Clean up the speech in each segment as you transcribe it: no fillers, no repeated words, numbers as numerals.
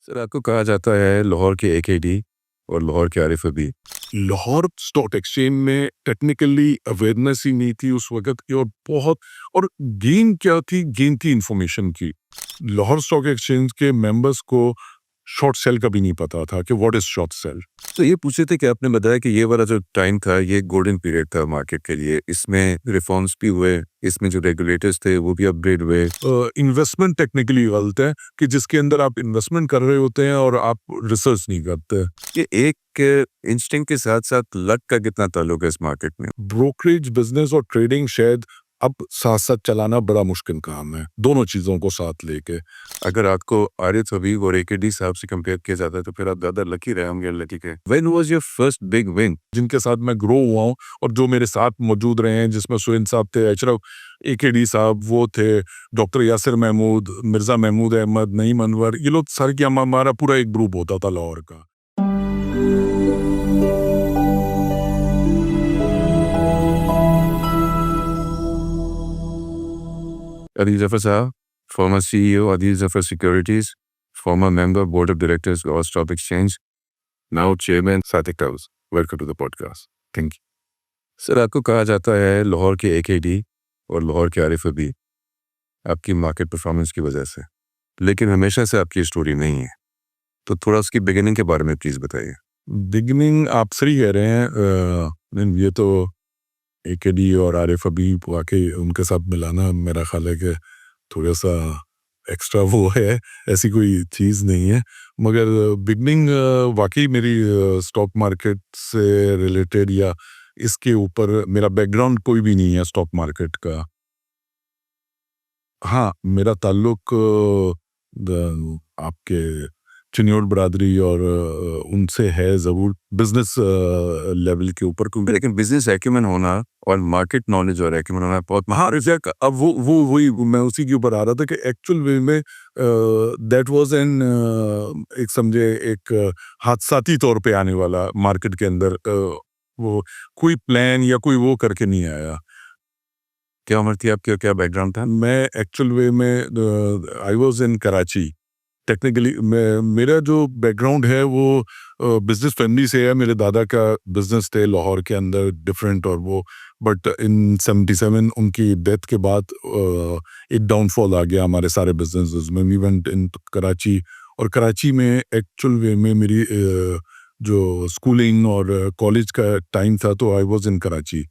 Sir आपको कहा जाता है लाहौर के एकेडी और लाहौर के आरिफ अबी। लाहौर स्टॉक एक्सचेंज में टेक्निकली अवेयरनेस ही नहीं थी उस वक्त की, और बहुत और गेन क्या थी, गेन थी इंफॉर्मेशन की। लाहौर स्टॉक एक्सचेंज के मेंबर्स को शॉर्ट सेल का भी नहीं पता था कि व्हाट इज शॉर्ट सेल। तो ये पूछे थे कि आपने बताया कि ये वाला जो टाइम था ये गोल्डन पीरियड था मार्केट के लिए, इसमें रिफॉर्म्स भी हुए, इसमें जो रेगुलेटर्स थे वो भी अपग्रेड हुए। इन्वेस्टमेंट टेक्निकली गलत है कि जिसके अंदर आप इन्वेस्टमेंट कर रहे होते हैं और आप रिसर्च नहीं करते। ये एक इंस्टिंक्ट के साथ साथ लक का कितना ताल्लुक है इस मार्केट में? ब्रोकरेज बिजनेस और ट्रेडिंग शायद अब साथ साथ चलाना बड़ा मुश्किल काम है, दोनों चीज़ों को साथ लेके। अगर आपको आरिफ अबी और एकेडी साहब से कंपेयर किया जाता है तो फिर आप ज़्यादा लकी रहे होंगे लकी के। When was your first big win? जिनके साथ मैं ग्रो हुआ हूँ और जो मेरे साथ मौजूद रहे हैं, जिसमें सुहेन साहब थे, अशरफ, एकेडी साहब वो थे, डॉक्टर यासिर महमूद, मिर्ज़ा महमूद अहमद, नईम अनवर, ये लोग सर क्या हमारा पूरा एक ग्रुप होता था लाहौर का। Adil Zafar Saab, former CEO Adil Zafar Securities, former member board of directors Lahore Stock Exchange, now chairman Sadiq House. Welcome to the podcast. Thank you. Sir आपको कहा जाता है लाहौर के एकेडी और लाहौर के आरिफ अबी आपकी मार्केट परफॉर्मेंस की वजह से, लेकिन हमेशा से आपकी स्टोरी नहीं है, तो थोड़ा उसकी बिगिनिंग के बारे में प्लीज बताइए। बिगनिंग आप सही कह रहे हैं, ये तो एकेडी और आरिफ अबी वाकई उनके साथ मिलाना मेरा ख्याल है कि थोड़ा सा एक्स्ट्रा वो है, ऐसी कोई चीज़ नहीं है। मगर बिगनिंग वाकई मेरी स्टॉक मार्केट से रिलेटेड या इसके ऊपर मेरा बैकग्राउंड कोई भी नहीं है स्टॉक मार्केट का। हाँ, मेरा ताल्लुक आपके चिन्योट बरादरी और उनसे है ज़रूर बिजनेस लेवल के ऊपर, क्योंकि लेकिन बिजनेस एक्यूमेन होना और मार्केट नॉलेज और एक्यूमेन होना बहुत हाँ रिजल्ट अब वो वही मैं उसी के ऊपर आ रहा था कि एक्चुअल वे में दैट वाज एन एक समझे एक हादसाती तौर पे आने वाला मार्केट के अंदर, वो कोई प्लान या कोई वो करके नहीं आया। क्या उम्र थी आपकी और क्या बैकग्राउंड था? मैं एक्चुअल वे में I was in Karachi. Technically मेरा जो बैकग्राउंड है वो बिजनेस फैमिली से है। मेरे दादा का बिजनेस थे लाहौर के अंदर डिफरेंट, और वो बट इन 77 उनकी डेथ के बाद एक डाउनफॉल आ गया हमारे सारे बिजनेसेस में। वी वेंट इन कराची, और कराची में एक्चुअल वे में मेरी जो स्कूलिंग और कॉलेज का टाइम था तो आई वाज इन कराची।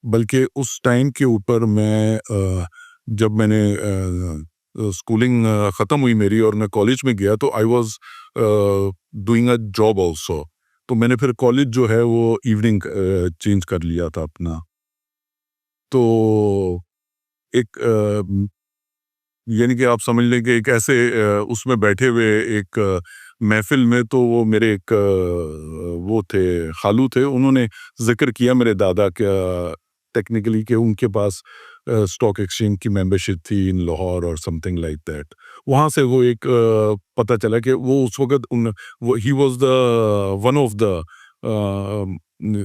बल्कि उस टाइम के ऊपर मैं जब मैंने स्कूलिंग ख़त्म हुई मेरी और मैं कॉलेज में गया तो I was doing a job also. तो मैंने फिर कॉलेज जो है वो इवनिंग चेंज कर लिया था अपना। तो एक यानी कि आप समझ लें कि एक ऐसे उसमें बैठे हुए एक महफ़िल में, तो वो मेरे एक वो थे, खालू थे, उन्होंने ज़िक्र किया मेरे दादा का टेक्निकली कि उनके पास स्टॉक एक्सचेंज की मेंबरशिप थी इन लाहौर और समथिंग लाइक दैट। वहाँ से वो एक पता चला कि वो उस वक़्त वो ही was the one of the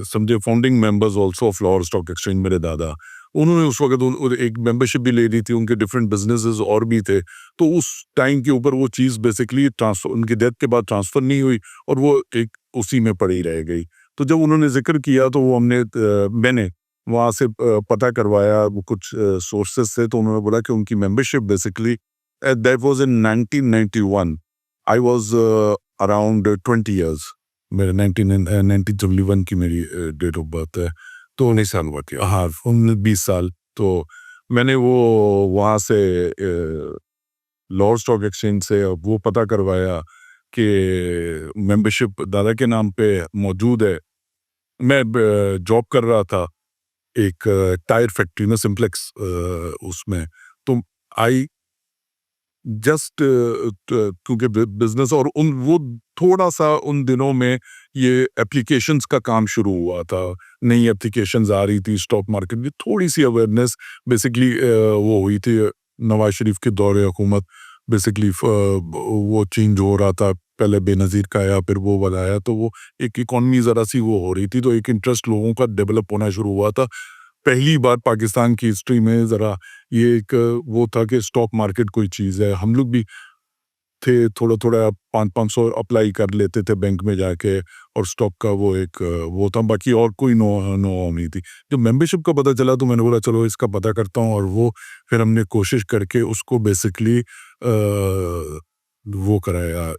समझे founding members also of Lahore stock exchange मेरे दादा। उन्होंने उस वक़्त एक मेंबरशिप भी ले ली थी, उनके डिफरेंट बिज़नेसेस और भी थे। तो उस टाइम के ऊपर वो चीज़ बेसिकली ट्रांसफ़र उनकी डेथ के बाद ट्रांसफ़र नहीं हुई और वो एक उसी में पड़ी रह गई। तो जब उन्होंने ज़िक्र किया तो वो मैंने वहाँ से पता करवाया वो कुछ सोर्सेज़ से, तो उन्होंने बोला कि उनकी membership basically that was in 1991। I was around 20 years. मेरे 1991 की मेरी डेट ऑफ बर्थ है। तो 19 साल हुआ थी। हाँ, 19-20 साल। तो मैंने वो वहाँ से लाहौर स्टॉक एक्सचेंज से वो पता करवाया कि मेंबरशिप दादा के नाम पे मौजूद है। मैं जॉब कर रहा था एक टायर फैक्ट्री में, सिम्प्लेक्स उसमें। तो आई जस्ट क्योंकि बिजनेस और उन वो थोड़ा सा उन दिनों में ये एप्लीकेशंस का काम शुरू हुआ था, नई एप्लीकेशंस आ रही थी स्टॉक मार्केट में, थोड़ी सी अवेयरनेस बेसिकली वो हुई थी नवाज शरीफ के दौरे हुकूमत। बेसिकली वो चेंज हो रहा था, पहले बेनज़ीर का आया फिर वो वाला आया, तो वो एक इकॉनमी ज़रा सी वो हो रही थी, तो एक इंटरेस्ट लोगों का डेवलप होना शुरू हुआ था। पहली बार पाकिस्तान की हिस्ट्री में ज़रा ये एक वो था कि स्टॉक मार्केट कोई चीज़ है। हम लोग भी थे, थोड़ा-थोड़ा 500-500 अप्लाई कर लेते थे बैंक में जाके और स्टॉक का वो एक वो था, बाकी और कोई नो नहीं थी। जब मेंबरशिप का पता चला तो मैंने बोला चलो इसका पता करता हूँ और वो फिर हमने कोशिश करके उसको बेसिकली वो कराया,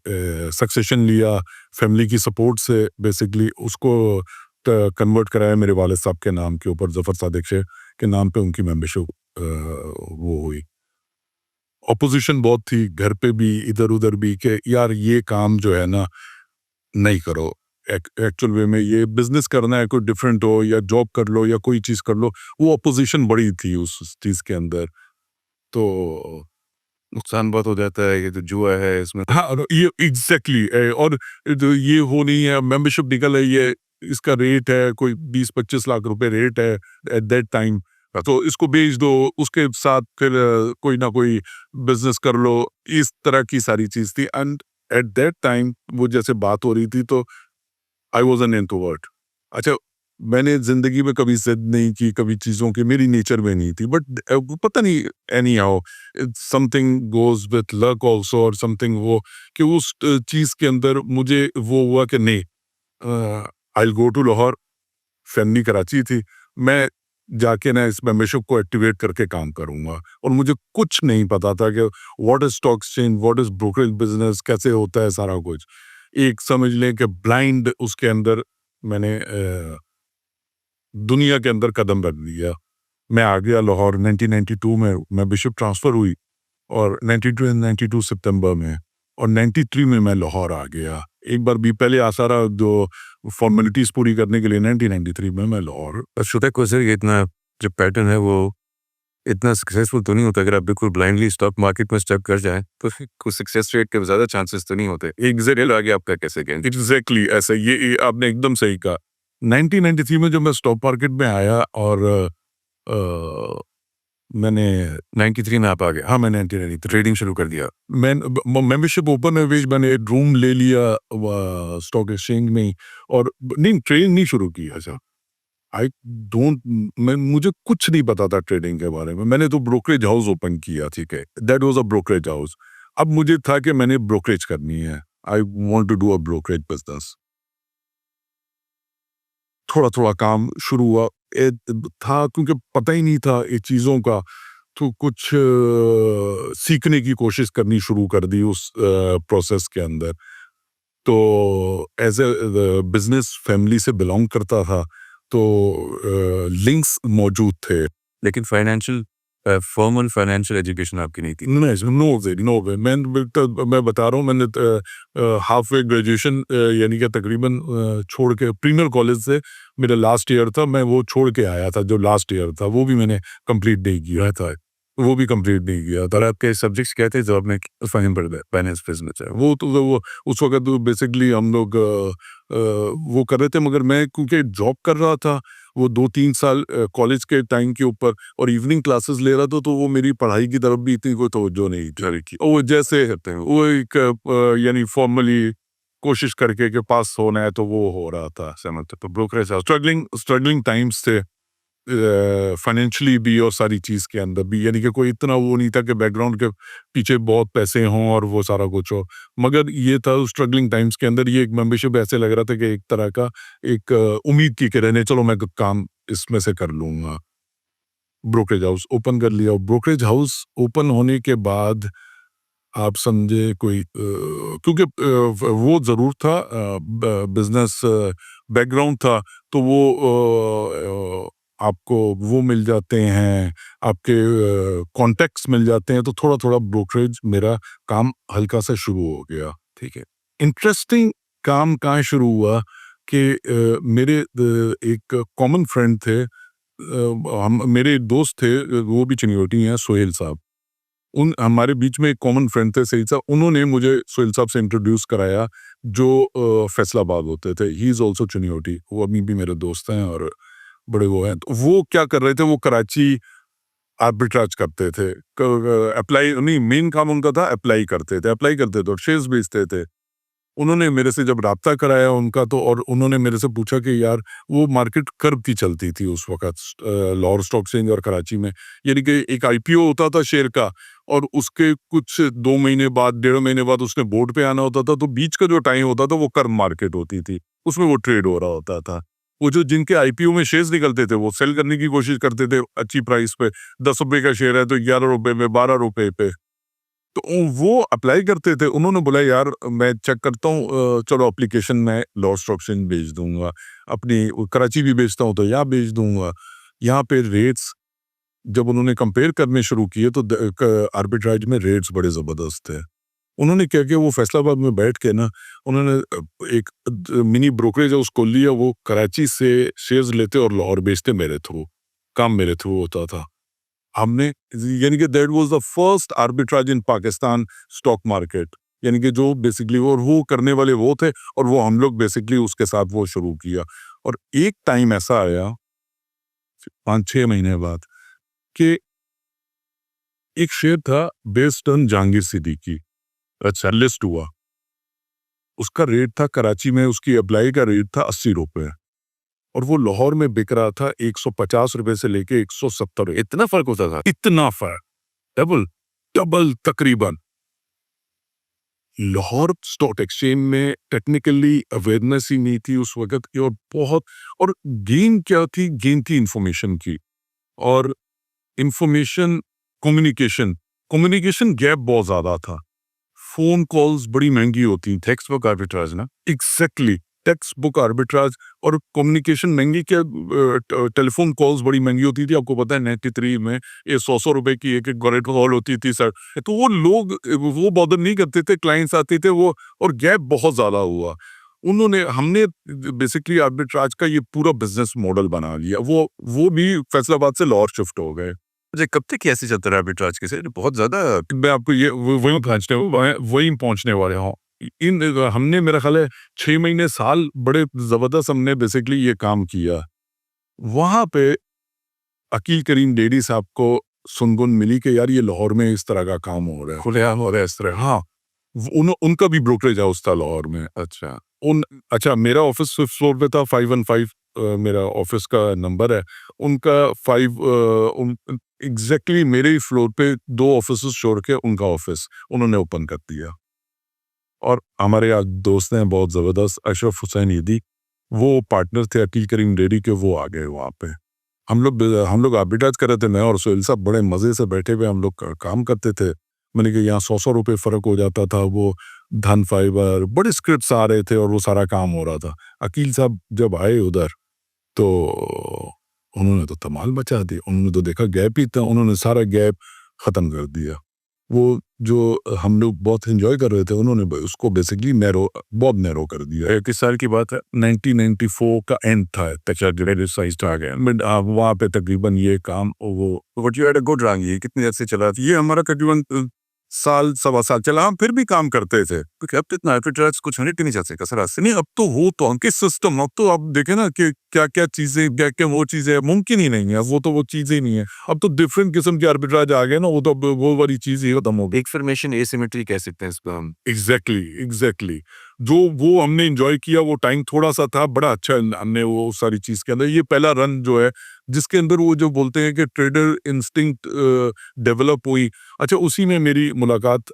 सक्सेशन लिया, फैमिली की सपोर्ट से बेसिकली उसको कन्वर्ट कराया मेरे वालिद साहब के नाम के ऊपर, ज़फ़र सादिक शेख के नाम पे उनकी मेंबरशिप वो हुई। ऑपोजिशन बहुत थी घर पे भी, इधर-उधर भी कि यार ये काम जो है ना नहीं करो। एक्चुअल वे में ये बिज़नेस करना है, कोई डिफरेंट हो या जॉब कर लो या कोई चीज़ कर लो, वो ऑपोजिशन बड़ी थी उस चीज़ के अंदर। तो नुकसान बहुत हो जाता है, ये जो जुआ है इसमें तो हाँ, और ये एग्ज़ैक्टली और जो ये वो नहीं है, मेंबरशिप निकल आई है, इसका रेट है कोई 20-25 लाख रुपए रेट है एट दैट टाइम, तो इसको बेच दो, उसके साथ फिर कोई ना कोई बिज़नेस कर लो, इस तरह की सारी चीज़ थी एंड एट दैट टाइम वो जैसे बात हो रही थी तो आई वाज़ एन इंट्रोवर्ट। अच्छा, मैंने ज़िंदगी में कभी ज़िद नहीं की, कभी चीज़ों की मेरी नेचर में नहीं थी, बट पता नहीं any how something goes with luck also और समथिंग वो कि उस चीज़ के अंदर मुझे वो हुआ कि नहीं, I will go to Lahore, family Karachi थी, मैं जाके ना इस मेंबरशिप को एक्टिवेट करके काम करूँगा और मुझे कुछ नहीं पता था कि what is stock exchange, what is brokerage business, कैसे होता है सारा कुछ। एक समझ लें कि ब्लाइंड उसके अंदर मैंने दुनिया के अंदर कदम रख दिया। मैं आ गया लाहौर 1992 में, मेंबरशिप ट्रांसफ़र हुई और 92 एंड 92 सितंबर में और 93 में मैं लाहौर आ गया। एक बार भी पहले आ सारा जो फ़ॉर्मेलिटीज़ पूरी करने के लिए 1993 में मैं लाहौर। शुतक को सर ये इतना जो पैटर्न है वो इतना सक्सेसफुल तो नहीं होता। अगर आप बिल्कुल ब्लाइंडली स्टॉक मार्केट में स्टक कर जाएँ, तो फिर कुछ सक्सेस रेट के ज़्यादा चांसेस तो नहीं होते। एग्ज़ैक्टली फिर आगे आपका कैसे गेम? एग्ज़ैक्टली ऐसा ये आपने एकदम सही कहा। 1993 में जब मैं स्टॉक मार्केट में आया और अ, मैंने 93 में आप आ गए, हाँ, मैं 1993 ट्रेडिंग शुरू कर दिया। मैं मेंबरशिप ओपन है विच मैंने रूम ले लिया स्टॉक एक्सचेंज में ही और नहीं ट्रेडिंग नहीं शुरू की। अच्छा, आई डोंट मैं मुझे कुछ नहीं पता था ट्रेडिंग के बारे में। मैंने तो ब्रोकरेज हाउस ओपन किया, ठीक है, that was a brokerage house. अब मुझे था कि मैंने ब्रोकरेज करनी है, I want to do a brokerage business. थोड़ा थोड़ा काम शुरू हुआ, था क्योंकि पता ही नहीं था ये चीज़ों का, तो कुछ सीखने की कोशिश करनी शुरू कर दी उस प्रोसेस के अंदर। तो एज ए बिजनेस फैमिली से बिलोंग करता था, तो लिंक्स मौजूद थे। लेकिन फाइनेंशियल फॉर्मल फाइनेंशियल एजुकेशन आपकी नहीं थी। नहीं, नो वे मैं बता रहा हूँ, मैंने हाफ वे ग्रेजुएशन यानी कि तकरीबन छोड़ के प्रीमियर कॉलेज से मेरा लास्ट ईयर था, मैं वो छोड़ के आया था, जो लास्ट ईयर था वो भी मैंने कंप्लीट नहीं किया था, वो भी कंप्लीट नहीं किया था। और आपके सब्जेक्ट्स क्या थे जो आपने फाइनेंस बिजनेस है? वो उस वक़्त तो बेसिकली हम लोग वो कर रहे थे, मगर मैं क्योंकि जॉब कर रहा था, वो 2-3 साल कॉलेज के टाइम के ऊपर और इवनिंग क्लासेस ले रहा था, तो वो मेरी पढ़ाई की तरफ भी इतनी कोई तवज्जो नहीं थी। वो जैसे करते हैं वो एक यानी फॉर्मली कोशिश करके कि पास होना है, तो वो हो रहा था। समझ तो ब्रोकरेज हाउस स्ट्रगलिंग टाइम्स थे, फाइनेंशियली भी और सारी चीज़ के अंदर भी, यानी कि कोई इतना वो नहीं था कि बैकग्राउंड के पीछे बहुत पैसे हों और वो सारा कुछ हो, मगर ये था स्ट्रगलिंग टाइम्स के अंदर, ये एक मेंबरशिप ऐसे लग रहा था कि एक तरह का एक उम्मीद की किरण, चलो मैं काम इसमें से कर लूँगा। ब्रोकरेज हाउस ओपन कर लिया, ब्रोकरेज हाउस ओपन होने के बाद आप समझे कोई क्योंकि वो ज़रूर था, बिज़नेस बैकग्राउंड था, तो वो आपको वो मिल जाते हैं, आपके कॉन्टैक्ट्स मिल जाते हैं, तो थोड़ा-थोड़ा ब्रोकरेज मेरा काम हल्का सा शुरू हो गया, ठीक है। इंटरेस्टिंग काम कहाँ शुरू हुआ कि मेरे एक कॉमन फ्रेंड थे, हम मेरे दोस्त थे, वो भी चिन्योटी हैं, सोहेल साहब। उन हमारे बीच में एक कॉमन फ्रेंड थे सईद साहब, उन्होंने मुझे सोहेल साहब से इंट्रोड्यूस कराया, जो फैसलाबाद होते थे। ही इज़ ऑल्सो चुनियोटी, वो अभी भी मेरे दोस्त हैं और बड़े वो हैं। तो वो क्या कर रहे थे, वो कराची आर्बिट्राज करते थे। अप्लाई नहीं, मेन काम उनका था, अप्लाई करते थे और शेयर्स बेचते थे। उन्होंने मेरे से जब राब्ता कराया उनका, तो और उन्होंने मेरे से पूछा कि यार वो मार्केट कर्ब की चलती थी उस वक़्त लाहौर स्टॉक एक्सचेंज और कराची में। यानी कि एक आईपीओ होता था शेयर का और उसके कुछ 2 महीने बाद, 1.5 महीने बाद उसने बोर्ड पे आना होता था, तो बीच का जो टाइम होता था वो कर्ब मार्केट होती थी। उसमें वो ट्रेड हो रहा होता था। वो जो जिनके आईपीओ में शेयर्स निकलते थे वो सेल करने की कोशिश करते थे अच्छी प्राइस पे। ₹10 का शेयर है तो ₹11 में, ₹12 पे। तो वो अप्लाई करते थे। उन्होंने बोला यार मैं चेक करता हूँ, चलो एप्लीकेशन मैं लाहौर स्टॉक एक्सचेंज भेज दूँगा। अपनी कराची भी भेजता हूँ तो यहाँ भेज दूँगा। यहाँ पे रेट्स जब उन्होंने कंपेयर करने शुरू किए तो आर्बिट्राज में रेट्स बड़े ज़बरदस्त थे। उन्होंने क्या किया, वो फैसलाबाद में बैठ के ना उन्होंने एक मिनी ब्रोकरेज हाउस खोल लिया। वो कराची से शेयर्स लेते और लाहौर बेचते मेरे थ्रू। काम मेरे थ्रू होता था। हमने यानी कि that was the first arbitrage in Pakistan stock market. यानी कि जो बेसिकली और वो करने वाले वो थे और वो हम लोग बेसिकली उसके साथ वो शुरू किया। और एक टाइम ऐसा आया 5-6 महीने बाद कि एक शेयर था बेस्ड ऑन जहांगीर सिद्दीकी। अच्छा, लिस्ट हुआ। उसका रेट था कराची में, उसकी अप्लाई का रेट था ₹80 और वो लाहौर में बिक रहा था ₹150 से लेके ₹170। इतना फर्क होता था? इतना फर्क, डबल डबल तकरीबन। लाहौर स्टॉक एक्सचेंज में टेक्निकली अवेयरनेस ही नहीं थी उस वक्त की, और बहुत, और गेन क्या थी, गेन थी इंफॉर्मेशन की। और इंफॉर्मेशन कम्युनिकेशन कम्युनिकेशन गैप बहुत ज्यादा था। फोन कॉल्स बड़ी महंगी होती। टेक्स्ट बुक आर्बिट्राज ना? एग्जैक्टली, टेक्स्ट बुक आर्बिट्राज और कम्युनिकेशन महंगी क्या, टेलीफोन कॉल्स बड़ी महंगी होती थी। आपको पता है 93 में ये 100 रुपए की एक एक कॉल होती थी सर। तो वो लोग वो बॉदर नहीं करते थे, क्लाइंट्स आते थे वो, और गैप बहुत ज्यादा हुआ। हमने बेसिकली आर्बिट्राज का ये पूरा बिजनेस मॉडल बना लिया। वो भी फैसलाबाद से लाहौर शिफ्ट हो गए। अच्छा, कब तक ऐसे चलता रहा आर्बिट्राज के? सर बहुत ज्यादा। मैं आपको ये वही पहुंचने वाले हूँ। इन हमने मेरा ख्याल है 6 महीने साल बड़े जबरदस्त हमने बेसिकली ये काम किया। वहां पे अकील करीम डेडी साहब को सुनगुन मिली कि यार ये लाहौर में इस तरह का काम हो रहा है, खुलेआम हो रहा है इस तरह? हाँ। उनका भी ब्रोकरेज हाउस था लाहौर में। अच्छा। उन अच्छा, मेरा ऑफिस 5th फ्लोर पे था, 515 मेरा ऑफिस का नंबर है। उनका 5 एग्जैक्टली मेरे ही फ्लोर पे 2 ऑफिस छोड़ के उनका ऑफिस उन्होंने ओपन कर दिया। और हमारे यहाँ दोस्त हैं बहुत ज़बरदस्त, अशरफ हुसैन ईदी, वो पार्टनर थे अकील करीम डेडी के, वो आ गए वहाँ पे। हम लोग आर्बिट्राज कर रहे थे, मैं और सोहेल साहब बड़े मज़े से बैठे हुए हम लोग काम करते थे। मैंने कि यहाँ 100 रुपये फ़र्क हो जाता था। वो धन फाइबर बड़े स्क्रिप्ट्स आ रहे थे और वो सारा काम हो रहा था। अकील साहब जब आए उधर तो उन्होंने तो धमाल मचा दी। उन्होंने तो देखा गैप ही था, उन्होंने सारा गैप ख़त्म कर दिया। वो जो हम लोग बहुत एंजॉय कर रहे थे, उन्होंने उसको बेसिकली बहुत नैरो कर दिया। किस साल की बात है? 1994 का एंड था। साइज आ गया। वहाँ पे तकरीबन ये काम वो but you had a good run. ये कितनी देर से चला? ये हमारा तकरीबन साल सवा साल चला। हम फिर भी काम करते थे। क्योंकि अब तो इतना आर्बिट्राज कुछ होने नहीं जा सकता सर आज से। नहीं, अब तो हो तो अंकित सिस्टम, अब तो आप देखें ना कि क्या क्या चीजें, क्या क्या वो चीजें मुमकिन ही नहीं है। वो चीजें ही नहीं है। अब तो डिफरेंट किस्म के आर्बिट्राज आ गए ना, वो तो वो वाली चीज ही खत्म हो गई। इन्फॉर्मेशन एसिमेट्री कह सकते हैं इसको हम। एग्जैक्टली जो वो हमने एंजॉय किया, वो टाइम थोड़ा सा था, बड़ा अच्छा हमने वो सारी चीज के अंदर, ये पहला रन जो है जिसके अंदर वो जो बोलते हैं कि ट्रेडर इंस्टिंक्ट डेवलप हुई। अच्छा, उसी में मेरी मुलाकात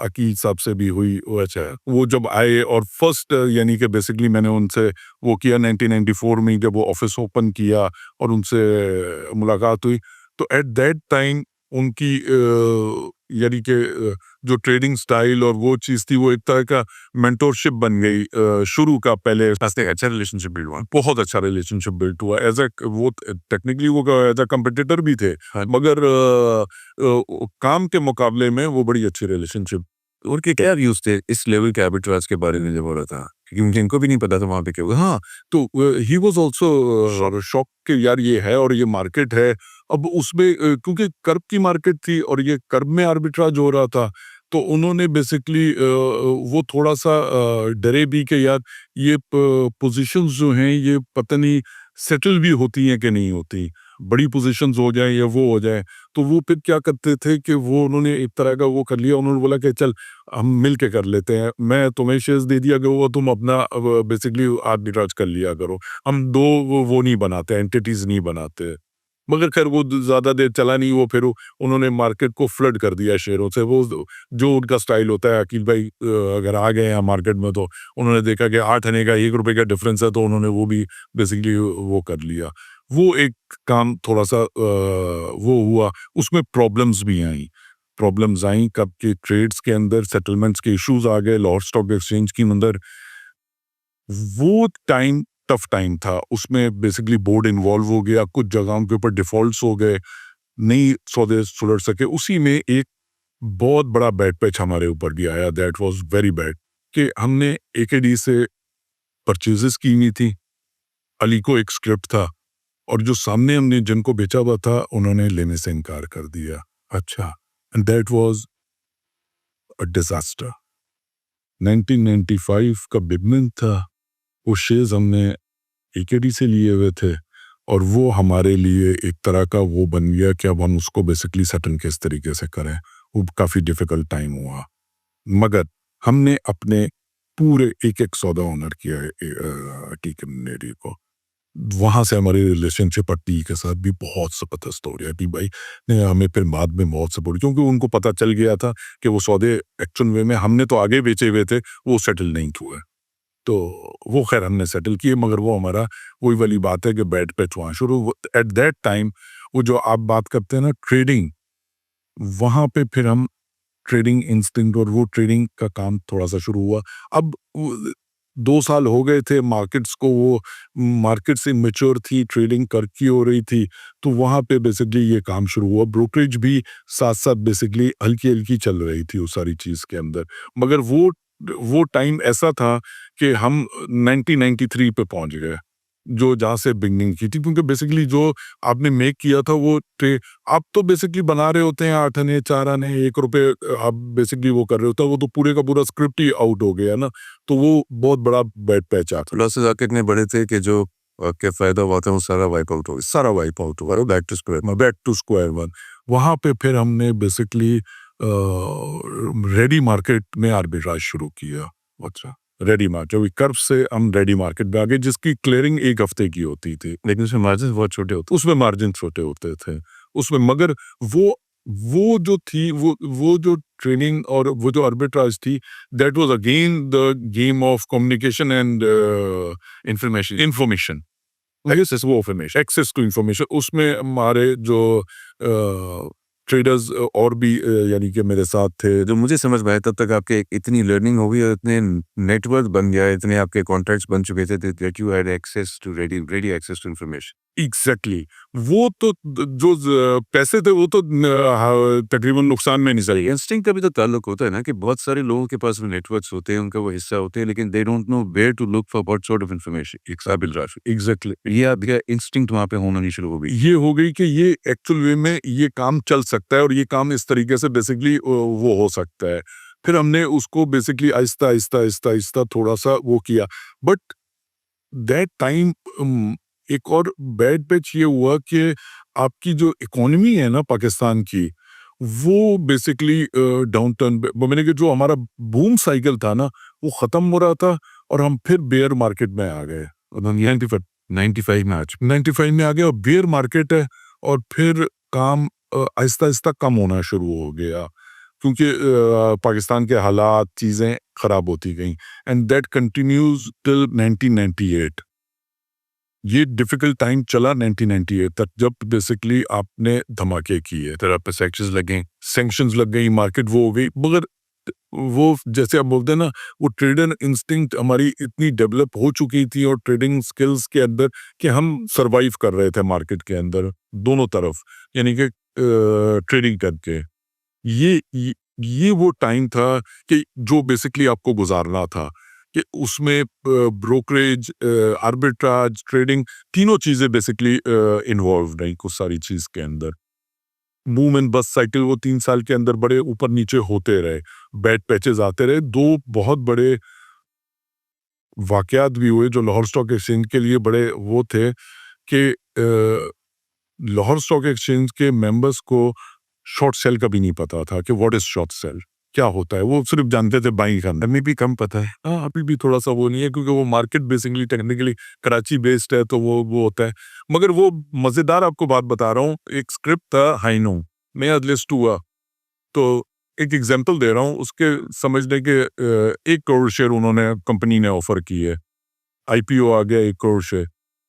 अकील साहब से भी हुई। वो अच्छा, वो जब आए और फर्स्ट यानी कि बेसिकली मैंने उनसे वो किया 1994 में जब वो ऑफिस ओपन किया और उनसे मुलाकात हुई। तो एट दैट टाइम उनकी यानी कि जो ट्रेडिंग स्टाइल और वो चीज़ थी, वो एक तरह का मेंटोरशिप बन गई। शुरू का पहले अच्छा रिलेशनशिप बिल्ड हुआ। बहुत अच्छा रिलेशनशिप बिल्ट हुआ। एज ए वो टेक्निकली वो एज ए कंपटीटर भी थे, हाँ। मगर काम के मुकाबले में वो बड़ी अच्छी रिलेशनशिप। उनके क्या व्यूज थे इस लेवल के आर्बिट्राज के बारे में जब हो रहा था? क्योंकि मुझे इनको भी नहीं पता था वहां पे क्या हुआ। हाँ, तो ही वाज आल्सो शॉक कि यार ये है और ये मार्केट है। अब उसमें क्योंकि कर्ब की मार्केट थी और ये कर्ब में आर्बिट्राज हो रहा था, तो उन्होंने बेसिकली वो थोड़ा सा डरे भी कि यार ये पोजीशंस जो हैं ये पता नहीं सेटल भी होती हैं कि नहीं होती। बड़ी पोजीशंस हो जाए या वो हो जाए, तो वो फिर क्या करते थे कि वो उन्होंने एक तरह का वो कर लिया, उन्होंने बोला कि चल हम मिल के कर लेते हैं, मैं तुम्हें शेयर्स दे दिया करूँगा, तुम अपना बेसिकली आर्बिट्राज कर लिया करो। हम 2 वो नहीं बनाते, एंटिटीज़ नहीं बनाते। मगर खैर वो ज़्यादा देर चला नहीं, वो फिर उन्होंने मार्केट को फ्लड कर दिया शेयरों से। वो जो उनका स्टाइल होता है, अकील भाई अगर आ गए हैं मार्केट में तो उन्होंने देखा कि 8 आने का 1 रुपए का डिफरेंस है, तो उन्होंने वो भी बेसिकली वो कर लिया। वो एक काम थोड़ा-सा वो हुआ, उसमें प्रॉब्लम्स भी आई। प्रॉब्लम्स आई कब के ट्रेड्स के अंदर सेटलमेंट्स के इश्यूज़ आ गए, लाहौर स्टॉक एक्सचेंज के अंदर। वो टाइम टफ टाइम था, उसमें बेसिकली बोर्ड इन्वॉल्व हो गया, कुछ जगहों के ऊपर डिफ़ॉल्ट्स हो गए, नहीं सौदे सुलझ सके। उसी में एक बहुत बड़ा बैड पैच हमारे ऊपर भी आया, दैट वाज़ वेरी बैड, कि हमने एकेडी से परचेज़ेज़ की हुई थी, अली को एक स्क्रिप्ट था और जो सामने हमने जिनको बेचा हुआ था, उन्होंने लेने से इनकार कर दिया। अच्छा, and that was a disaster. 1995 का बिगनिंग था, वो शेयर्स हमने एकेडी से लिए हुए थे और वो हमारे लिए एक तरह का वो बन गया कि अब हम उसको बेसिकली सेटल किस तरीके से करें। वो काफ़ी डिफ़िकल्ट टाइम हुआ, मगर हमने अपने पूरे एक-एक सौदा ऑनर किया है टी कम्युनिटी को। वहाँ से हमारी रिलेशनशिप और टी के साथ भी बहुत ज़बरदस्त हो गया। टी भाई ने हमें फिर बाद में बहुत सपोर्ट, क्योंकि उनको पता चल गया था कि वो सौदे एक्चुअल वे में हमने तो आगे बेचे हुए थे, वो सेटल नहीं हुए। तो वो खैर हमने सेटल किए, मगर वो हमारा वही वाली बात है कि बैड पैच वहाँ शुरू एट दैट टाइम। वो जो आप बात करते हैं ना ट्रेडिंग, वहाँ पे फिर हम ट्रेडिंग इंस्टिंक्ट और वो ट्रेडिंग का काम थोड़ा-सा शुरू हुआ। अब 2 साल हो गए थे मार्केट्स को, वो मार्केट से मैच्योर थी, ट्रेडिंग कर की हो रही थी, तो वहाँ पे बेसिकली ये काम शुरू हुआ। ब्रोकरेज भी साथ-साथ बेसिकली हल्की-हल्की चल रही थी उस सारी चीज़ के अंदर। मगर वो टाइम ऐसा था कि हम 1993 पे पहुँच गए, जो जहाँ से बिगिनिंग की थी, क्योंकि बेसिकली जो आपने मेक किया था वो आप तो बेसिकली बना रहे होते हैं 8 आने, 4 आने, 1 रुपए आप बेसिकली वो कर रहे होते हैं, वो तो पूरे का पूरा स्क्रिप्ट ही आउट हो गया ना, तो वो बहुत बड़ा बैड पैच आ गया। लॉसेस आके इतने बड़े थे कि जो क्या फ़ायदा हुआ था वो सारा वाइप आउट हो गया। सारा वाइप आउट हुआ, बैक टू स्क्वायर वन। वहाँ पे फिर हमने बेसिकली रेडी मार्केट में आर्बिट्राज शुरू किया। अच्छा, रेडी मार्केट, जो कर्व से हम रेडी मार्केट में आ गए, जिसकी क्लियरिंग 1 हफ्ते की होती थी। लेकिन उसमें मार्जिन बहुत छोटे होते। उसमें मार्जिन छोटे होते थे उसमें, मगर वो जो थी, वो जो ट्रेनिंग और वो जो आर्बिट्राज थी, that was again the game of communication and information, access to information. उसमें हमारे जो ट्रेडर्स और भी यानी कि मेरे साथ थे। जो मुझे समझ में आया तब तक आपके इतनी लर्निंग हो गई और इतने नेटवर्क बन गया, इतने आपके कॉन्टैक्ट्स बन चुके थे that you had access to ready access to information. Exactly, वो तो जो पैसे थे वो तो तकरीबन नुकसान में निकल गए। इंस्टिंक्ट का भी तो ताल्लुक होता है ना कि बहुत सारे लोगों के पास नेटवर्क्स होते हैं, उनका वो हिस्सा होते हैं, लेकिन they don't know where to look for what sort of information. काबिल राशि एग्जैक्टली, ये आपका इंस्टिंक्ट वहाँ पे होना नहीं शुरू हो गई। ये हो गई कि ये एक्चुअल वे में ये काम चल सकता है और ये काम इस तरीके से बेसिकली वो हो सकता है। फिर हमने उसको बेसिकली आहिस्ता आहिस्ता आहिस्ता आहिस्ता थोड़ा सा वो किया, बट दैट टाइम एक और बैड पैच ये हुआ कि आपकी जो इकोनॉमी है ना पाकिस्तान की, वो बेसिकली डाउन टर्न, मैंने कि जो हमारा बूम साइकिल था ना, वो ख़त्म हो रहा था और हम फिर बेयर मार्केट में आ गए। 95 में आज 95 में आ गए और बेयर मार्केट है, और फिर काम आहिस्ता आहिस्ता कम होना शुरू हो गया, क्योंकि पाकिस्तान के हालात चीज़ें ख़राब होती गईं, एंड दैट कंटिन्यूज टिल 1998। ये डिफिकल्ट टाइम चला 1998 तक, जब बेसिकली आपने धमाके किए, तरह पे सैंक्शंस लग गई, मार्केट वो हो गई, मगर वो जैसे आप बोलते हैं ना, वो ट्रेडर इंस्टिंक्ट हमारी इतनी डेवलप हो चुकी थी और ट्रेडिंग स्किल्स के अंदर कि हम सरवाइव कर रहे थे मार्केट के अंदर दोनों तरफ, यानी कि ट्रेडिंग करके। ये वो टाइम था कि जो बेसिकली आपको गुजारना था, कि उसमें ब्रोकरेज, आर्बिट्राज, ट्रेडिंग, तीनों चीज़ें बेसिकली इन्वॉल्व रहीं कुछ सारी चीज़ के अंदर। बूम एंड बस्ट साइकिल वो 3 साल के अंदर बड़े ऊपर नीचे होते रहे, बैड पैचेस आते रहे। 2 बहुत बड़े वाक़यात भी हुए जो लाहौर स्टॉक एक्सचेंज के लिए बड़े वो थे कि लाहौर स्टॉक एक्सचेंज के मेंबर्स को शॉर्ट सेल का भी नहीं पता था कि व्हाट इज शॉर्ट सेल, क्या होता है। वो सिर्फ जानते थे बाइंग करना। हमें भी कम पता है। हाँ, अभी भी थोड़ा सा वो नहीं है क्योंकि वो market basically technically Karachi based है, तो वो होता है। मगर वो मज़ेदार आपको बात बता रहा हूँ, एक स्क्रिप्ट था हाइनो, नया लिस्ट हुआ, तो एक एग्जांपल दे रहा हूँ उसके समझने के। 1 करोड़ शेयर उन्होंने कंपनी ने ऑफर की है, आईपीओ आ गया 1 crore share.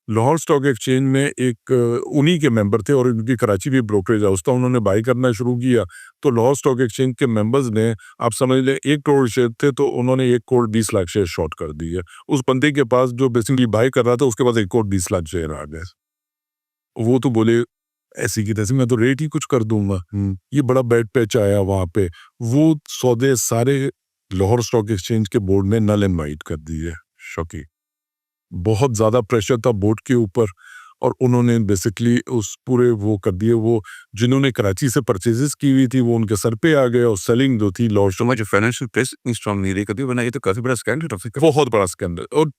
Lahore stock exchange में एक उन्हीं के मेंबर थे और उनकी कराची भी ब्रोकरेज हाउस था, उन्होंने बाई करना शुरू किया। तो लाहौर स्टॉक एक्सचेंज के मेंबर्स ने, आप समझ लें 1 करोड़ शेयर थे, तो उन्होंने 1 करोड़ 20 लाख शेयर शॉर्ट कर दिए। उस बंदे के पास जो बेसिकली बाई कर रहा था उसके पास 1 करोड़ 20 लाख शेयर आ गए। वो तो बोले ऐसी की तैसी, मैं तो रेट ही कुछ कर दूंगा। ये बड़ा बैड पैच आया वहां पे। वो सौदे सारे लाहौर स्टॉक एक्सचेंज के बोर्ड ने नल एंड वाइट कर दिए। शॉकी, बहुत ज़्यादा प्रेशर था बोर्ड के ऊपर और उन्होंने बेसिकली उस पूरे वो कर दिए। वो जिन्होंने कराची से परचेजेस की हुई थी वो उनके सर पे आ गए और सेलिंग जो थी लाहौर तो मुझे फाइनेंशियल प्रेस इतनी स्ट्रांग नहीं रही कभी, वरना ये तो काफी बड़ा स्कैंडल था। बहुत बड़ा स्कैंडल। और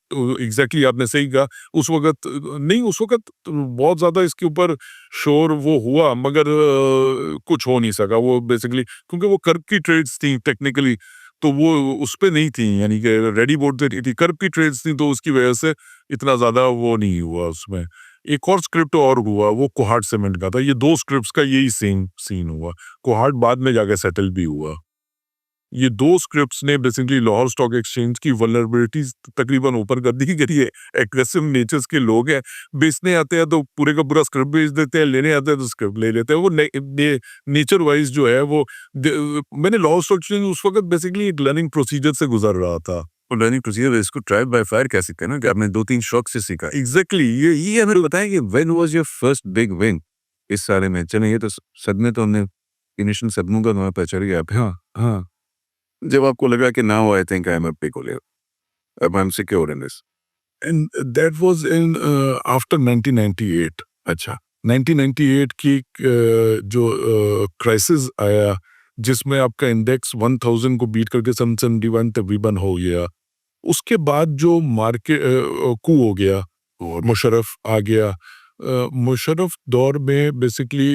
एग्जैक्टली आपने सही कहा, उस वक्त नहीं, उस वक्त बहुत ज़्यादा इसके ऊपर शोर वो हुआ, मगर कुछ हो नहीं सका। वो बेसिकली क्योंकि वो कर्व की ट्रेड्स थी टेक्निकली, तो वो उस पे नहीं थी, यानी कि रेडी बोर्ड पे थी, कर्व की ट्रेड्स थी, तो उसकी वजह से इतना ज़्यादा वो नहीं हुआ उसमें। एक और स्क्रिप्ट और हुआ, वो कोहाट सीमेंट का था। ये 2 स्क्रिप्ट्स का यही सेम सीन हुआ। कोहाट बाद में जाके सेटल भी हुआ। ये 2 स्क्रिप्ट्स ने बेसिकली लाहौर स्टॉक एक्सचेंज की वल्नरेबिलिटीज तकरीबन ऊपर कर दी। कि ये एग्रेसिव नेचर्स के लोग हैं, बेचने आते हैं तो पूरे का पूरा स्क्रिप्ट बेच देते हैं, लेने आते हैं तो स्क्रिप्ट ले लेते हैं। वो नेचर वाइज जो है वो मैंने लाहौर स्टॉक एक्सचेंज उस वक्त बेसिकली एक लर्निंग प्रोसीजर से गुजर रहा था। और लर्निंग प्रोसीजर इसको ट्रायल बाय फायर कह सकते हैं ना, कि आपने 2-3 शॉक से सीखा। एग्जैक्टली ये हमें बताएं कि when was your first big win इस सारे में। चलिए, ये तो सदमे तो हमने इनिशियल सदमों का हमें पता चल गया। हाँ हाँ। जब आपको लगा कि now I think I am a big oilier, अब I am secure in this. And that was in after 1998। अच्छा, 1998 की जो क्राइसिस आया, जिसमें आपका इंडेक्स 1000 को बीट करके सन 71 तकरीबन हो गया। उसके बाद जो मार्केट कू हो गया और मुशर्रफ आ गया। मुशर्रफ दौर में बेसिकली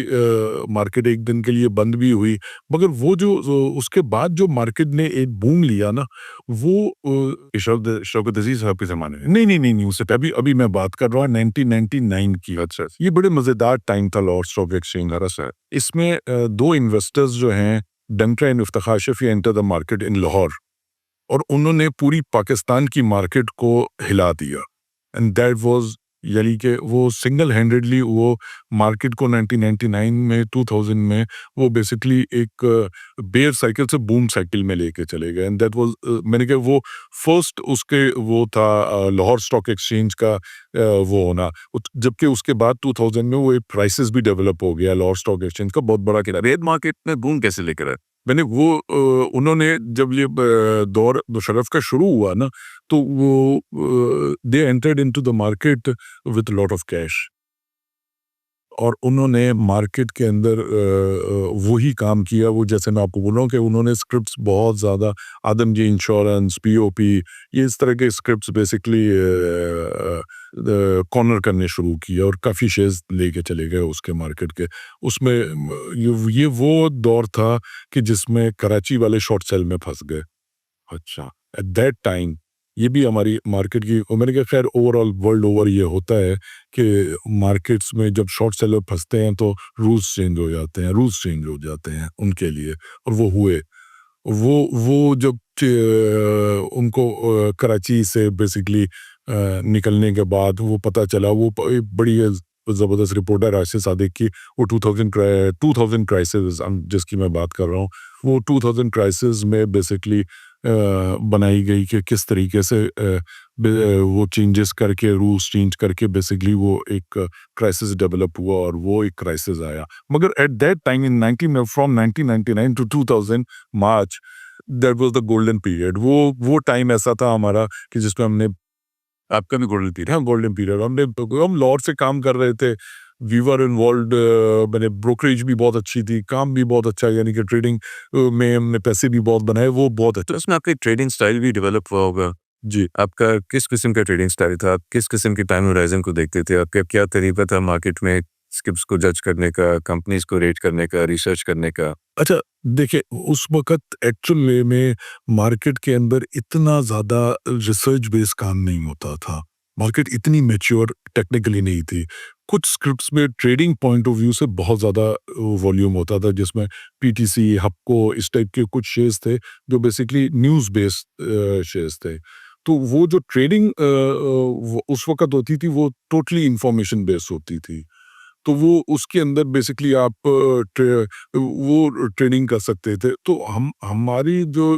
मार्केट एक दिन के लिए बंद भी हुई, मगर वो जो उसके बाद जो मार्केट ने एक बूम लिया ना, वो शौकत अजीज साहब के जमाने में। नहीं उससे अभी अभी मैं बात कर रहा हूँ 1999 की। अच्छा, ये बड़े मज़ेदार टाइम था लाहौर स्टॉक एक्सचेंज। सर। इसमें 2 इन्वेस्टर्स जो हैं, डंका and Iftikhar Shafi, enter the market in Lahore, और उन्होंने पूरी पाकिस्तान की मार्केट को हिला दिया। एंड दैट वाज, यानी कि वो सिंगल हैंडेडली वो मार्केट को 1999 में 2000 में वो बेसिकली एक बेयर साइकिल से बूम साइकिल में लेके चले गए। एंड दैट वाज, मैंने कहा वो फर्स्ट उसके वो था लाहौर स्टॉक एक्सचेंज का वो होना। जबकि उसके बाद 2000 में वो एक प्राइसेस भी डेवलप हो गया लाहौर स्टॉक एक्सचेंज का, बहुत बड़ा किला। रेड मार्केट में बूम कैसे लेकर आए? मैंने वो उन्होंने जब ये दौर मुशर्रफ का शुरू हुआ ना, तो वो they entered into the market with lot of cash, और उन्होंने मार्केट के अंदर वही काम किया। वो जैसे मैं आपको बोल रहा हूँ कि उन्होंने स्क्रिप्ट्स बहुत ज़्यादा, आदमजी इंश्योरेंस, पीओपी, ये इस तरह के स्क्रिप्ट्स बेसिकली कॉर्नर करने शुरू किया और काफ़ी शेयर्स लेके चले गए उसके मार्केट के। उसमें ये वो दौर था कि जिसमें कराची वाले शॉर्ट सेल में फंस गए। अच्छा, एट दैट टाइम ये भी हमारी मार्केट की, और मैंने कहा खैर ओवरऑल वर्ल्ड ओवर ये होता है कि मार्केट्स में जब शॉर्ट सेलर फंसते हैं तो रूल्स चेंज हो जाते हैं, रूल्स चेंज हो जाते हैं उनके लिए, और वो हुए। वो जब उनको कराची से बेसिकली निकलने के बाद वो पता चला, वो एक बड़ी ज़बरदस्त रिपोर्ट है राशिद सादिक की, वो 2000 क्राइसिस जिसकी मैं बात कर रहा हूँ, वो 2000 क्राइसिस में बेसिकली बनाई गई कि किस तरीके से वो चेंजेस करके, रूल्स चेंज करके बेसिकली वो एक क्राइसिस डेवलप हुआ और वो एक क्राइसिस आया। मगर at that time in 1999 to 2000 March, that was the golden period. वो टाइम ऐसा था हमारा कि जिसमें हमने, आपका भी गोल्डन पीरियड। हाँ गोल्डन पीरियड, हम लाहौर से काम कर रहे थे, वी वर इन्वॉल्व्ड, मैंने ब्रोकरेज भी बहुत अच्छी थी, काम भी बहुत अच्छा, यानी कि ट्रेडिंग में हमने पैसे भी बहुत बनाए, वो बहुत तो अच्छा। उसमें आपका ट्रेडिंग स्टाइल भी डेवलप हुआ होगा। जी, आपका किस किस्म का ट्रेडिंग स्टाइल था? आप किस किस्म के टाइम होराइजन को देखते थे? आपका क्या तरीका था मार्केट में स्क्रिप्ट्स को जज करने का, कंपनीज को रेट करने का, रिसर्च करने का? अच्छा, देखिए उस वक़्त एक्चुअली में मार्केट के अंदर इतना ज़्यादा रिसर्च बेस्ड काम नहीं होता था। मार्केट इतनी मैच्योर टेक्निकली नहीं थी। कुछ स्क्रिप्ट्स में ट्रेडिंग पॉइंट ऑफ व्यू से बहुत ज़्यादा वॉल्यूम होता था, जिसमें पीटीसी, हप्को इस टाइप के कुछ शेयर्स थे जो बेसिकली न्यूज़ बेस्ड शेयर्स थे। तो वो जो ट्रेडिंग उस वक़्त होती थी वो टोटली इन्फॉर्मेशन बेस्ड होती थी। तो वो उसके अंदर बेसिकली आप वो ट्रेनिंग कर सकते थे। तो हम हमारी जो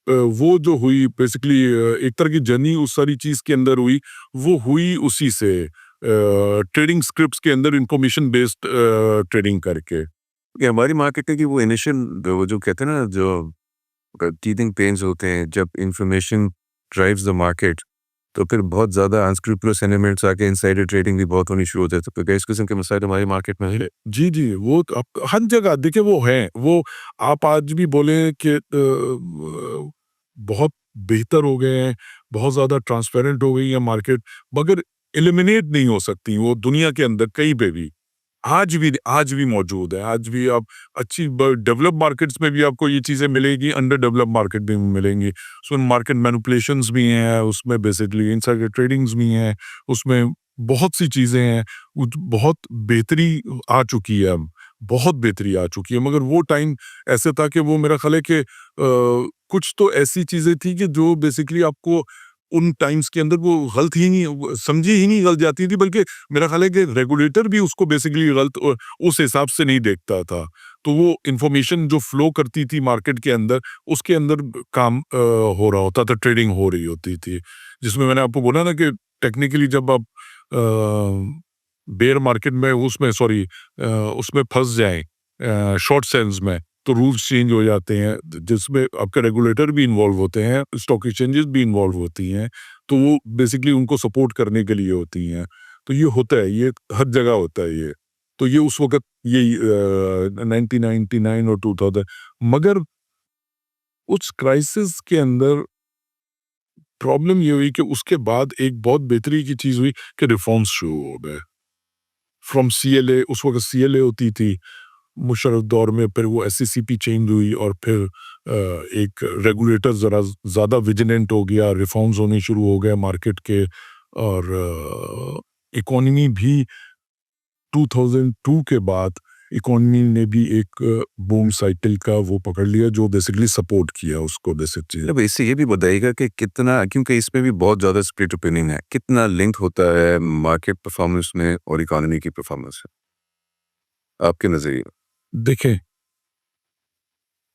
वो जो हुई बेसिकली एक तरह की जर्नी उस सारी चीज़ के अंदर हुई, वो हुई उसी से ट्रेडिंग स्क्रिप्ट्स के अंदर इन्फॉर्मेशन बेस्ड ट्रेडिंग करके। ये हमारी मार्केट की वो इनिशियल वो जो कहते हैं ना, जो टीथिंग पेन्स होते हैं, जब इंफॉर्मेशन ड्राइव्स द मार्केट, तो फिर बहुत ज़्यादा अनस्क्रूपुलस एलिमेंट्स आके इनसाइडर ट्रेडिंग भी बहुत होनी शुरू हो जाती है। तो इस किस्म के मसाइल हमारी मार्केट में है। जी, जी, वो तो आप हर जगह देखिए वो हैं। वो आप आज भी बोलें कि बहुत बेहतर हो गए हैं, बहुत ज़्यादा ट्रांसपेरेंट हो गई है मार्केट, मगर एलिमिनेट नहीं हो सकती वो दुनिया के अंदर कहीं पे भी। आज भी मौजूद है। आज भी आप अच्छी डेवलप मार्केट्स में भी आपको ये चीज़ें मिलेगी, अंडर डेवलप मार्केट में भी मिलेंगी। सो मार्केट मैनिपुलेशंस भी हैं, उसमें बेसिकली इनसाइडर ट्रेडिंग्स भी हैं, उसमें बहुत सी चीज़ें हैं। बहुत बेहतरी आ चुकी है अब, बहुत बेहतरी आ चुकी है। मगर वो टाइम ऐसे था कि वो मेरा ख़्याल है कि कुछ तो ऐसी चीज़ें थी कि जो बेसिकली आपको उन टाइम्स के अंदर वो गलत ही नहीं, समझी ही नहीं गलत जाती थी, बल्कि मेरा ख्याल है कि रेगुलेटर भी उसको बेसिकली गलत उस हिसाब से नहीं देखता था। तो वो इन्फॉर्मेशन जो फ्लो करती थी मार्केट के अंदर, उसके अंदर काम हो रहा होता था, ट्रेडिंग हो रही होती थी। जिसमें मैंने आपको बोला ना कि टेक्निकली जब आप बेयर मार्केट में उसमें फँस जाएँ शॉर्ट सेल्स में, तो रूल्स चेंज हो जाते हैं, जिसमें आपके रेगुलेटर भी इन्वॉल्व होते हैं, स्टॉक एक्सचेंजेस भी इन्वॉल्व होती हैं, तो वो बेसिकली उनको सपोर्ट करने के लिए होती हैं। तो ये होता है, ये हर जगह होता है ये। तो ये उस वक़्त यही 1999 और 2000, मगर उस क्राइसिस के अंदर प्रॉब्लम ये हुई कि उसके बाद एक बहुत बेहतरी की चीज़ हुई कि रिफॉर्म्स शुरू हो गए। फ्रॉम सीएलए, उस वक़्त सीएलए होती थी मुशर्रफ दौर में, फिर वो एससीसीपी चेंज हुई और फिर एक रेगुलेटर ज़रा ज़्यादा विजिलेंट हो गया, रिफॉर्म्स होने शुरू हो गए मार्केट के, और इकोनॉमी भी 2002 के बाद इकोनॉमी ने भी एक बूम साइकिल का वो पकड़ लिया, जो बेसिकली सपोर्ट किया उसको बेसिकली। अब इससे ये भी बताइएगा कि कितना, क्योंकि इसमें भी बहुत ज़्यादा स्प्लिट ओपिनियन है, कितना लिंक होता है मार्केट परफॉर्मेंस में और इकोनॉमी की परफॉर्मेंस में, आपके नज़रिए? देखें,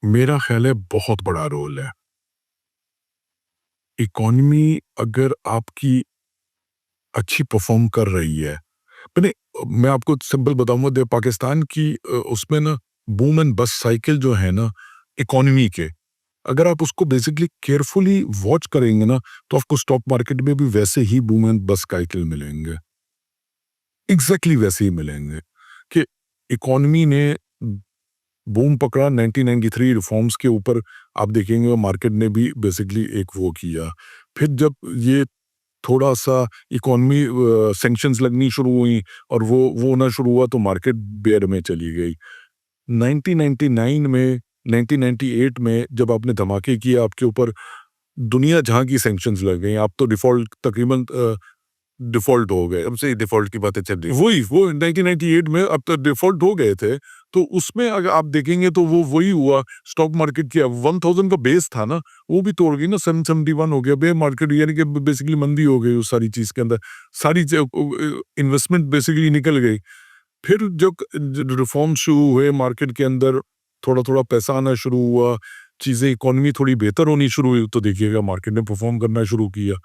मेरा ख़्याल है बहुत बड़ा रोल है। इकोनॉमी अगर आपकी अच्छी परफ़ॉर्म कर रही है, मैंने मैं आपको सिंपल बताऊँगा, पाकिस्तान की उसमें ना बूम एंड बस्ट साइकिल जो है ना इकोनॉमी के, अगर आप उसको बेसिकली केयरफुली वॉच करेंगे ना, तो आपको स्टॉक मार्केट में भी वैसे ही बूम एंड बस्ट साइकिल मिलेंगे। एग्ज़ैक्टली वैसे ही मिलेंगे कि इकोनॉमी ने बूम पकड़ा 1993 रिफॉर्म्स के ऊपर, आप देखेंगे मार्केट ने भी बेसिकली एक वो किया। फिर जब ये थोड़ा-सा इकोनॉमी सैंक्शंस लगनी शुरू हुई और वो होना शुरू हुआ, तो मार्केट बेयर में चली गई। 1999 में, 1998 में जब आपने धमाके किए आपके ऊपर, दुनिया जहाँ की सैंक्शंस लग गई, आप तो डिफ़ॉल्ट तकरीबन डिफ़ॉल्ट हो गए। अब से डिफ़ॉल्ट की बातें चल रही हैं। वही वो 1998 में अब तो डिफ़ॉल्ट हो गए थे, तो उसमें अगर आप देखेंगे तो वो वही हुआ। स्टॉक मार्केट की 1000 का बेस था ना, वो भी तोड़ गई ना, 771 हो गया। बेयर मार्केट यानी कि बेसिकली मंदी हो गई उस सारी चीज़ के अंदर। सारी इन्वेस्टमेंट बेसिकली निकल गई। फिर जब रिफॉर्म शुरू हुए मार्केट के अंदर, थोड़ा-थोड़ा पैसा आना शुरू हुआ, चीज़ें इकोनॉमी थोड़ी बेहतर होनी शुरू हुई, तो देखिएगा मार्केट ने परफ़ॉर्म करना शुरू किया।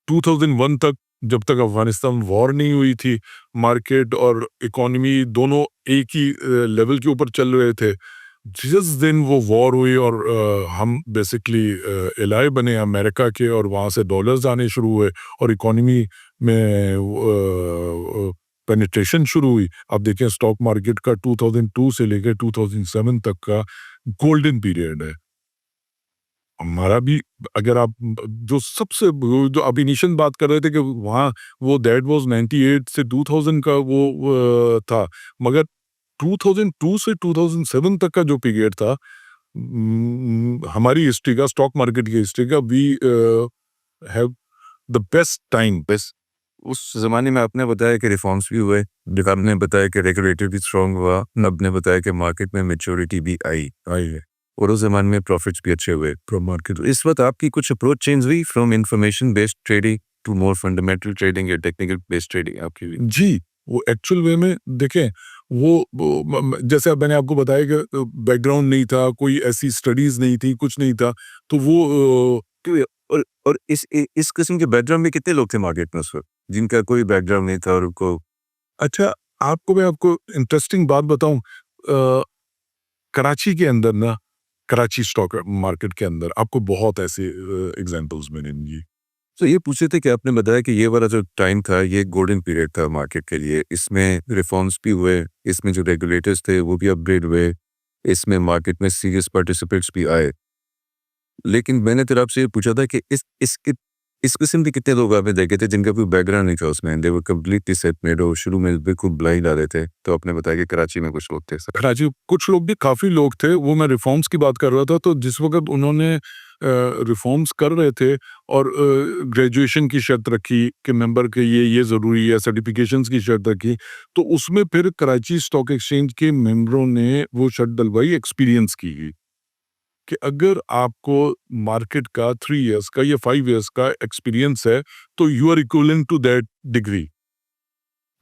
2001 तक, जब तक अफ़गानिस्तान वॉर नहीं हुई थी, मार्केट और इकोनॉमी दोनों एक ही लेवल के ऊपर चल रहे थे। जिस दिन वो वॉर हुई और हम बेसिकली एलाय बने अमेरिका के, और वहाँ से डॉलर्स आने शुरू हुए और इकोनॉमी में पेनिट्रेशन शुरू हुई। आप देखें स्टॉक मार्केट का 2002 से लेकर 2007 तक का गोल्डन पीरियड है। हमारा भी अगर आप जो सबसे जो आप इनिशियल बात कर रहे थे कि वहाँ वो दैट वाज 98 से 2000 का वो था, मगर 2002 से 2007 तक का जो पीरियड था, हमारी हिस्ट्री का, स्टॉक मार्केट की हिस्ट्री का, we have the best time. बस उस ज़माने में आपने बताया कि रिफॉर्म्स भी हुए, जब आपने बताया कि रेगुलेटर भी स्ट्रॉन्ग हुआ, आपने बताया कि मार्केट में मैच्योरिटी भी आई आई और उस ज़माने में प्रॉफिट्स भी अच्छे हुए फ्रॉम मार्केट। इस वक्त आपकी कुछ अप्रोच चेंज हुई from information based trading to more fundamental trading या टेक्निकल बेस्ड ट्रेडिंग आपकी भी? जी, वो एक्चुअल वे में देखें, वो जैसे अब मैंने आपको बताया कि बैकग्राउंड नहीं था, कोई ऐसी स्टडीज़ नहीं थी, कुछ नहीं था, तो वो क्यों? और इस किस्म के बैकग्राउंड में कितने लोग थे मार्केट में उस वक़्त, जिनका कोई बैकग्राउंड नहीं था और उनको अच्छा, मैं आपको इंटरेस्टिंग बात बताऊँ, कराची के अंदर ना, कराची स्टॉक मार्केट के अंदर आपको बहुत ऐसे एग्ज़ाम्पल्स मिलेंगी। तो ये पूछ रहे थे कि आपने बताया कि ये वाला जो टाइम था, ये गोल्डन पीरियड था मार्केट के लिए। इसमें रिफॉर्म्स भी हुए, इसमें जो रेगुलेटर्स थे, वो भी अपग्रेड हुए, इसमें मार्केट में सीरियस पार्टिसिपेंट्स भी आए। लेकिन मैंने फिर आपसे ये पूछा था कि इस किस्म के कितने लोग आपने देखे थे जिनका कोई बैकग्राउंड नहीं था उसमें, दे वर कंप्लीटली सेल्फ मेड और शुरू में बिल्कुल ब्लाइंड आ रहे थे। तो आपने बताया कि कराची में कुछ लोग थे ऐसा। कराची कुछ लोग भी, काफ़ी लोग थे, वो मैं रिफॉर्म्स की बात कर रहा था, तो जिस वक़्त उन्होंने रिफॉर्म्स कर रहे थे और ग्रेजुएशन की शर्त रखी कि मेंबर के ये ज़रूरी है, सर्टिफ़िकेशंस की शर्त रखी, तो उसमें फिर कराची स्टॉक एक्सचेंज के मेंबरों ने वो शर्त डलवाई एक्सपीरियंस की कि अगर आपको मार्केट का 3 इयर्स का या 5 इयर्स का एक्सपीरियंस है, तो you are equivalent to that degree.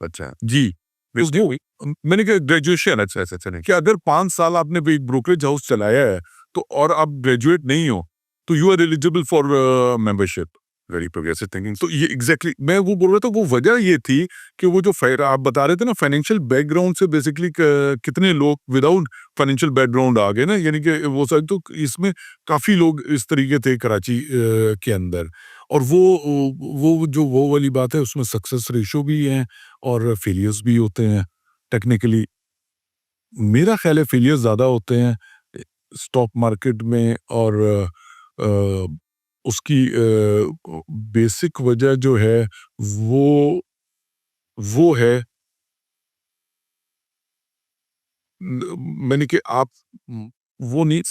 अच्छा, जी, उसने हुई। मैंने कहा ग्रेजुएशन, अच्छा, अच्छा, अच्छा नहीं। कि अगर 5 साल आपने भी एक ब्रोकरेज हाउस चलाया है, तो और आप ग्रेजुएट नहीं हो, तो you are eligible for membership. Very progressive thinking. तो ये एग्ज़ैक्टली मैं वो बोल रहा था, वो वजह ये थी कि वो जो आप बता रहे थे ना, फाइनेंशियल बैकग्राउंड से बेसिकली कितने लोग विदाउट फाइनेंशियल बैकग्राउंड आ गए ना, यानी कि वो सब, तो इसमें काफ़ी लोग इस तरीके थे कराची के अंदर। और वो जो वो वाली बात है, उसमें सक्सेस रेशो भी है और फेलियर्स भी होते हैं टेक्निकली। मेरा ख़्याल है फेलियर ज़्यादा होते हैं स्टॉक मार्केट में, और उसकी बेसिक वजह जो है वो है मैंने कि आप वो नहीं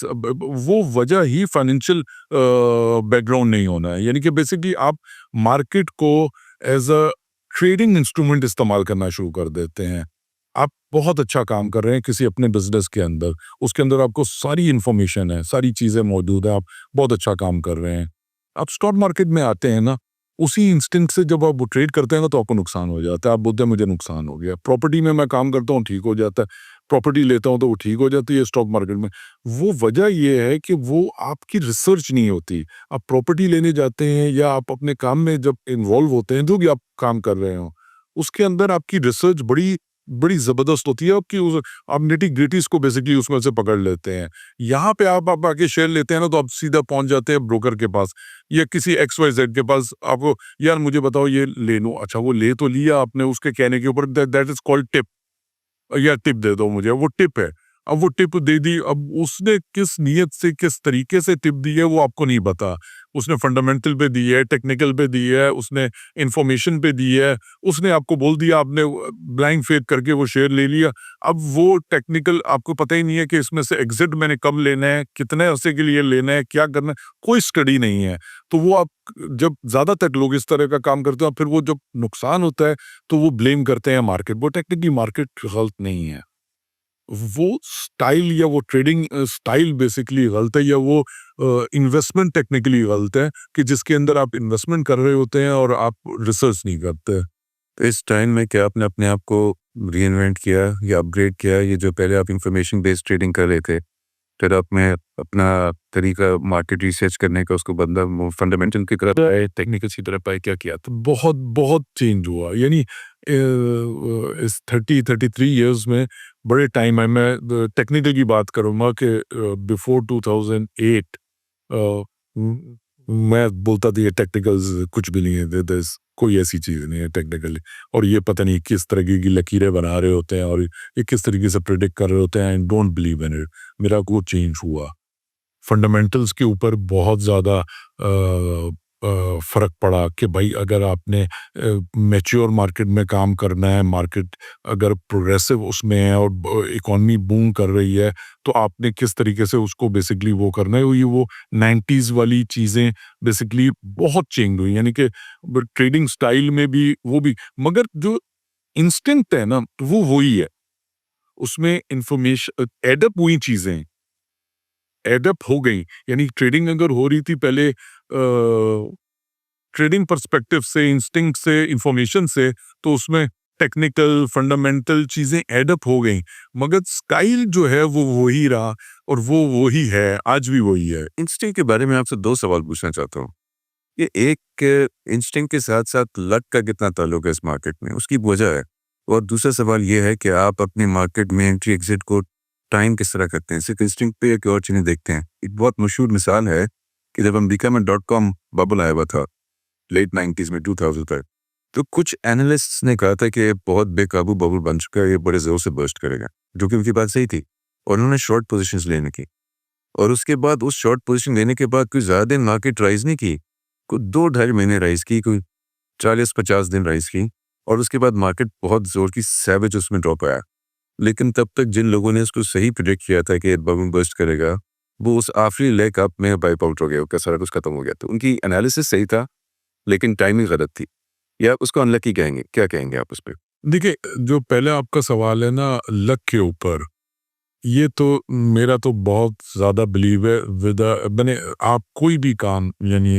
वो वजह ही फाइनेंशियल बैकग्राउंड नहीं होना है, यानी कि बेसिकली आप मार्केट को एज अ ट्रेडिंग इंस्ट्रूमेंट इस्तेमाल करना शुरू कर देते हैं। आप बहुत अच्छा काम कर रहे हैं किसी अपने बिजनेस के अंदर, उसके अंदर आपको सारी इंफॉर्मेशन है, सारी चीज़ें मौजूद है, आप बहुत अच्छा काम कर रहे हैं। आप स्टॉक मार्केट में आते हैं ना, उसी इंस्टेंट से जब आप वो ट्रेड करते हैं ना, तो आपको नुकसान हो जाता है। आप बोलते हैं मुझे नुकसान हो गया। प्रॉपर्टी में मैं काम करता हूँ, ठीक हो जाता है। प्रॉपर्टी लेता हूँ तो वो ठीक हो जाती है स्टॉक मार्केट में। वो वजह ये है कि वो आपकी रिसर्च नहीं होती। आप प्रॉपर्टी लेने जाते हैं या आप अपने काम में जब इन्वॉल्व होते हैं, जो भी आप काम कर रहे हो, उसके अंदर आपकी रिसर्च बड़ी बड़ी ज़बरदस्त होती है, आपकी उस आप निटी-ग्रिटीज़ को बेसिकली उसमें से पकड़ लेते हैं। यहाँ पे आप आके शेयर लेते हैं ना, तो आप सीधा पहुँच जाते हैं ब्रोकर के पास या किसी एक्स वाई ज़ेड के पास। आपको, यार मुझे बताओ ये ले लूँ, अच्छा वो ले तो लिया आपने, उसके कहने के ऊपर दैट इज़ कॉल्ड टिप। या टिप दे दो मुझे, वो टिप है। अब वो टिप दे दी, अब उसने किस नीयत से, किस तरीके से टिप दी है, वो आपको नहीं पता। उसने फंडामेंटल पे दी है, टेक्निकल पे दी है, उसने इन्फॉर्मेशन पे दी है, उसने आपको बोल दिया, आपने ब्लाइंड फेथ करके वो शेयर ले लिया। अब वो टेक्निकल आपको पता ही नहीं है कि इसमें से एग्ज़िट मैंने कब लेना है, कितने अरसे के लिए लेना है, क्या करना है, कोई स्टडी नहीं है। तो वो आप जब ज़्यादातर लोग इस तरह का काम करते हैं, फिर वो जब नुकसान होता है, तो वो ब्लेम करते हैं मार्केट। वो टेक्निकली मार्केट गलत नहीं है। वो स्टाइल या वो ट्रेडिंग स्टाइल बेसिकली गलत है, या वो इन्वेस्टमेंट टेक्निकली गलत है कि जिसके अंदर आप इन्वेस्टमेंट कर रहे होते हैं और आप रिसर्च नहीं करते। तो इस टाइम में क्या आपने अपने आप को रीइन्वेंट किया या अपग्रेड किया? ये जो पहले आप इंफॉर्मेशन बेस्ड ट्रेडिंग कर रहे थे, फिर आपने अपना तरीका मार्केट रिसर्च करने का उसको बदला, फंडामेंटल की तरफ आए, टेक्निकल की तरफ आए, क्या किया था? बहुत बहुत चेंज हुआ, यानी इस 33 इयर्स में बड़े टाइम है। मैं टेक्निकल की बात करूँगा कि बिफोर 2008 अ, म मैं बोलता था ये टेक्निकल्स कुछ भी नहीं है, कोई ऐसी चीज़ नहीं है टेक्निकली, और ये पता नहीं किस तरह की लकीरें बना रहे होते हैं और ये किस तरीके से प्रेडिक्ट कर रहे होते हैं। I don't believe in it. मेरा वो चेंज हुआ। फंडामेंटल्स के ऊपर बहुत ज़्यादा फ़र्क पड़ा कि भाई अगर आपने मैच्योर मार्केट में काम करना है, मार्केट अगर प्रोग्रेसिव उसमें है और इकॉनमी बूम कर रही है, तो आपने किस तरीके से उसको बेसिकली वो करना है। वो 90s वाली चीज़ें बेसिकली बहुत चेंज हुई, यानी कि ट्रेडिंग स्टाइल में भी वो भी, मगर जो इंस्टिंक्ट है ना वो वही है। उसमें इंफॉर्मेशन एडअप हुई, चीज़ें एडअप हो गई, यानी ट्रेडिंग अगर हो रही थी पहले ट्रेडिंग पर्सपेक्टिव से, इंस्टिंक्ट से, इंफॉर्मेशन से, तो उसमें टेक्निकल फंडामेंटल चीज़ें एडअप हो गई, मगर स्टाइल जो है वो वही रहा और वो वही है, आज भी वही है। इंस्टिंक्ट के बारे में आपसे 2 सवाल पूछना चाहता हूँ। ये एक इंस्टिंक्ट के साथ-साथ लक का कितना ताल्लुक है इस मार्केट में, उसकी वजह है। और दूसरा सवाल ये है कि आप अपने मार्केट में एंट्री एग्ज़िट को टाइम किस तरह करते हैं? सिर्फ़ इंस्टिंक्ट पे या कोई और चीज़ें देखते हैं? एक बहुत मशहूर मिसाल है कि जब अमेरिका में .com बबल आया हुआ था, लेट 90s में 2000 तक, तो कुछ एनालिस्ट्स ने कहा था कि ये बहुत बेकाबू बबल बन चुका है, ये बड़े ज़ोर से बर्स्ट करेगा, जो कि उनकी बात सही थी। और उन्होंने शॉर्ट पोज़ीशंस लेने की, और उसके बाद उस शॉर्ट पोज़ीशन लेने के बाद कोई ज़्यादा दिन मार्केट राइज़ नहीं की, कोई 2 ढाई महीने राइज़ की, कोई 40-50 दिन राइज़ की, और उसके बाद मार्केट बहुत ज़ोर की सैवेज उसमें ड्रॉप आया। लेकिन तब तक जिन लोगों ने उसको सही प्रेडिक्ट किया था कि बबल बर्स्ट करेगा, वो उस आखिरी लेग अप में वाइप आउट हो गया, उनका सारा कुछ खत्म हो गया। तो उनकी एनालिसिस सही था, लेकिन टाइमिंग गलत थी, या उसको अनलकी कहेंगे, क्या कहेंगे आप उस पे? देखिए, जो पहले आपका सवाल है ना लक के ऊपर, ये तो मेरा तो बहुत ज़्यादा बिलीव है विद मैंने, आप कोई भी काम, यानी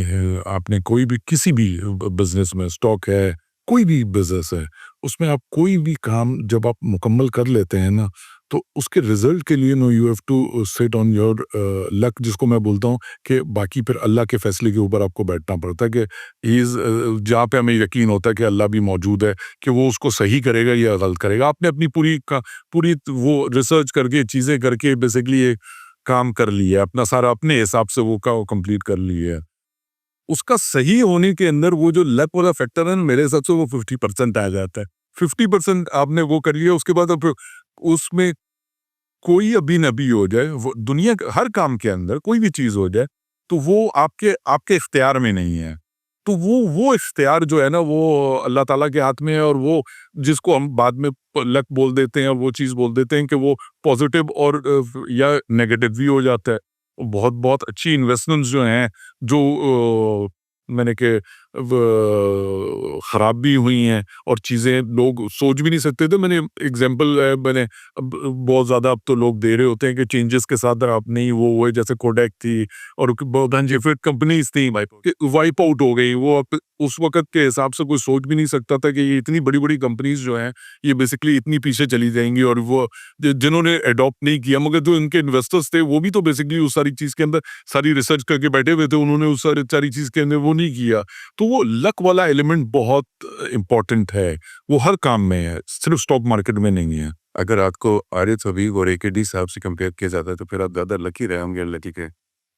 आपने कोई भी किसी भी बिजनेस में, स्टॉक है, कोई भी बिजनेस है, उसमें आप कोई भी काम जब आप मुकम्मल कर लेते हैं ना, तो उसके रिजल्ट के लिए no you have to sit on your luck, जिसको मैं बोलता हूँ कि बाकी फिर अल्लाह के फैसले के ऊपर आपको बैठना पड़ता है कि ही इज़, जहाँ पे हमें यकीन होता है कि अल्लाह भी मौजूद है कि वो उसको सही करेगा या गलत करेगा। आपने अपनी पूरी वो रिसर्च करके, चीज़ें करके बेसिकली ये काम कर लिया है, अपना सारा अपने हिसाब से वो का कंप्लीट कर लिया है। उसका सही होने के अंदर वो जो लक वाला फैक्टर है ना, मेरे हिसाब से वो 50% आ जाता है। 50% आपने वो कर लिया, उसके बाद अब उसमें कोई अभी-नबी हो जाए, वो दुनिया के हर काम के अंदर कोई भी चीज़ हो जाए, तो वो आपके आपके इख्तियार में नहीं है। तो वो इख्तियार जो है ना, वो अल्लाह ताला के हाथ में है, और वो जिसको हम बाद में लक बोल देते हैं, और वो चीज़ बोल देते हैं कि वो पॉजिटिव और या नेगेटिव भी हो जाता है। बहुत-बहुत अच्छी इन्वेस्टमेंट्स जो हैं, जो मैंने कि ख़राब भी हुई हैं, और चीज़ें लोग सोच भी नहीं सकते थे। मैंने एग्ज़ाम्पल मैंने अब बहुत ज़्यादा अब तो लोग दे रहे होते हैं कि चेंजेस के साथ आप नहीं, वो हुए, जैसे कोडैक थी और बहुत डिफरेंट कंपनीज थी, वाइप आउट हो गई। वो अब उस वक़्त के हिसाब से कोई सोच भी नहीं सकता था कि ये इतनी बड़ी-बड़ी कंपनीज जो हैं, ये बेसिकली इतनी पीछे चली जाएँगी, और वो जिन्होंने अडॉप्ट नहीं किया, मगर जो इनके इन्वेस्टर्स थे, वो भी तो बेसिकली उस सारी चीज़ के अंदर सारी रिसर्च करके बैठे हुए थे, उन्होंने उस सारी चीज़ के अंदर वो नहीं किया। तो वो लक वाला एलिमेंट बहुत इम्पोर्टेंट है, वो हर काम में है, सिर्फ स्टॉक मार्केट में नहीं है। अगर आपको आरिफ हबीब और एकेडी साहब से कंपेयर किया जाता है, तो फिर आप ज़्यादा लकी रहे होंगे अनलकी के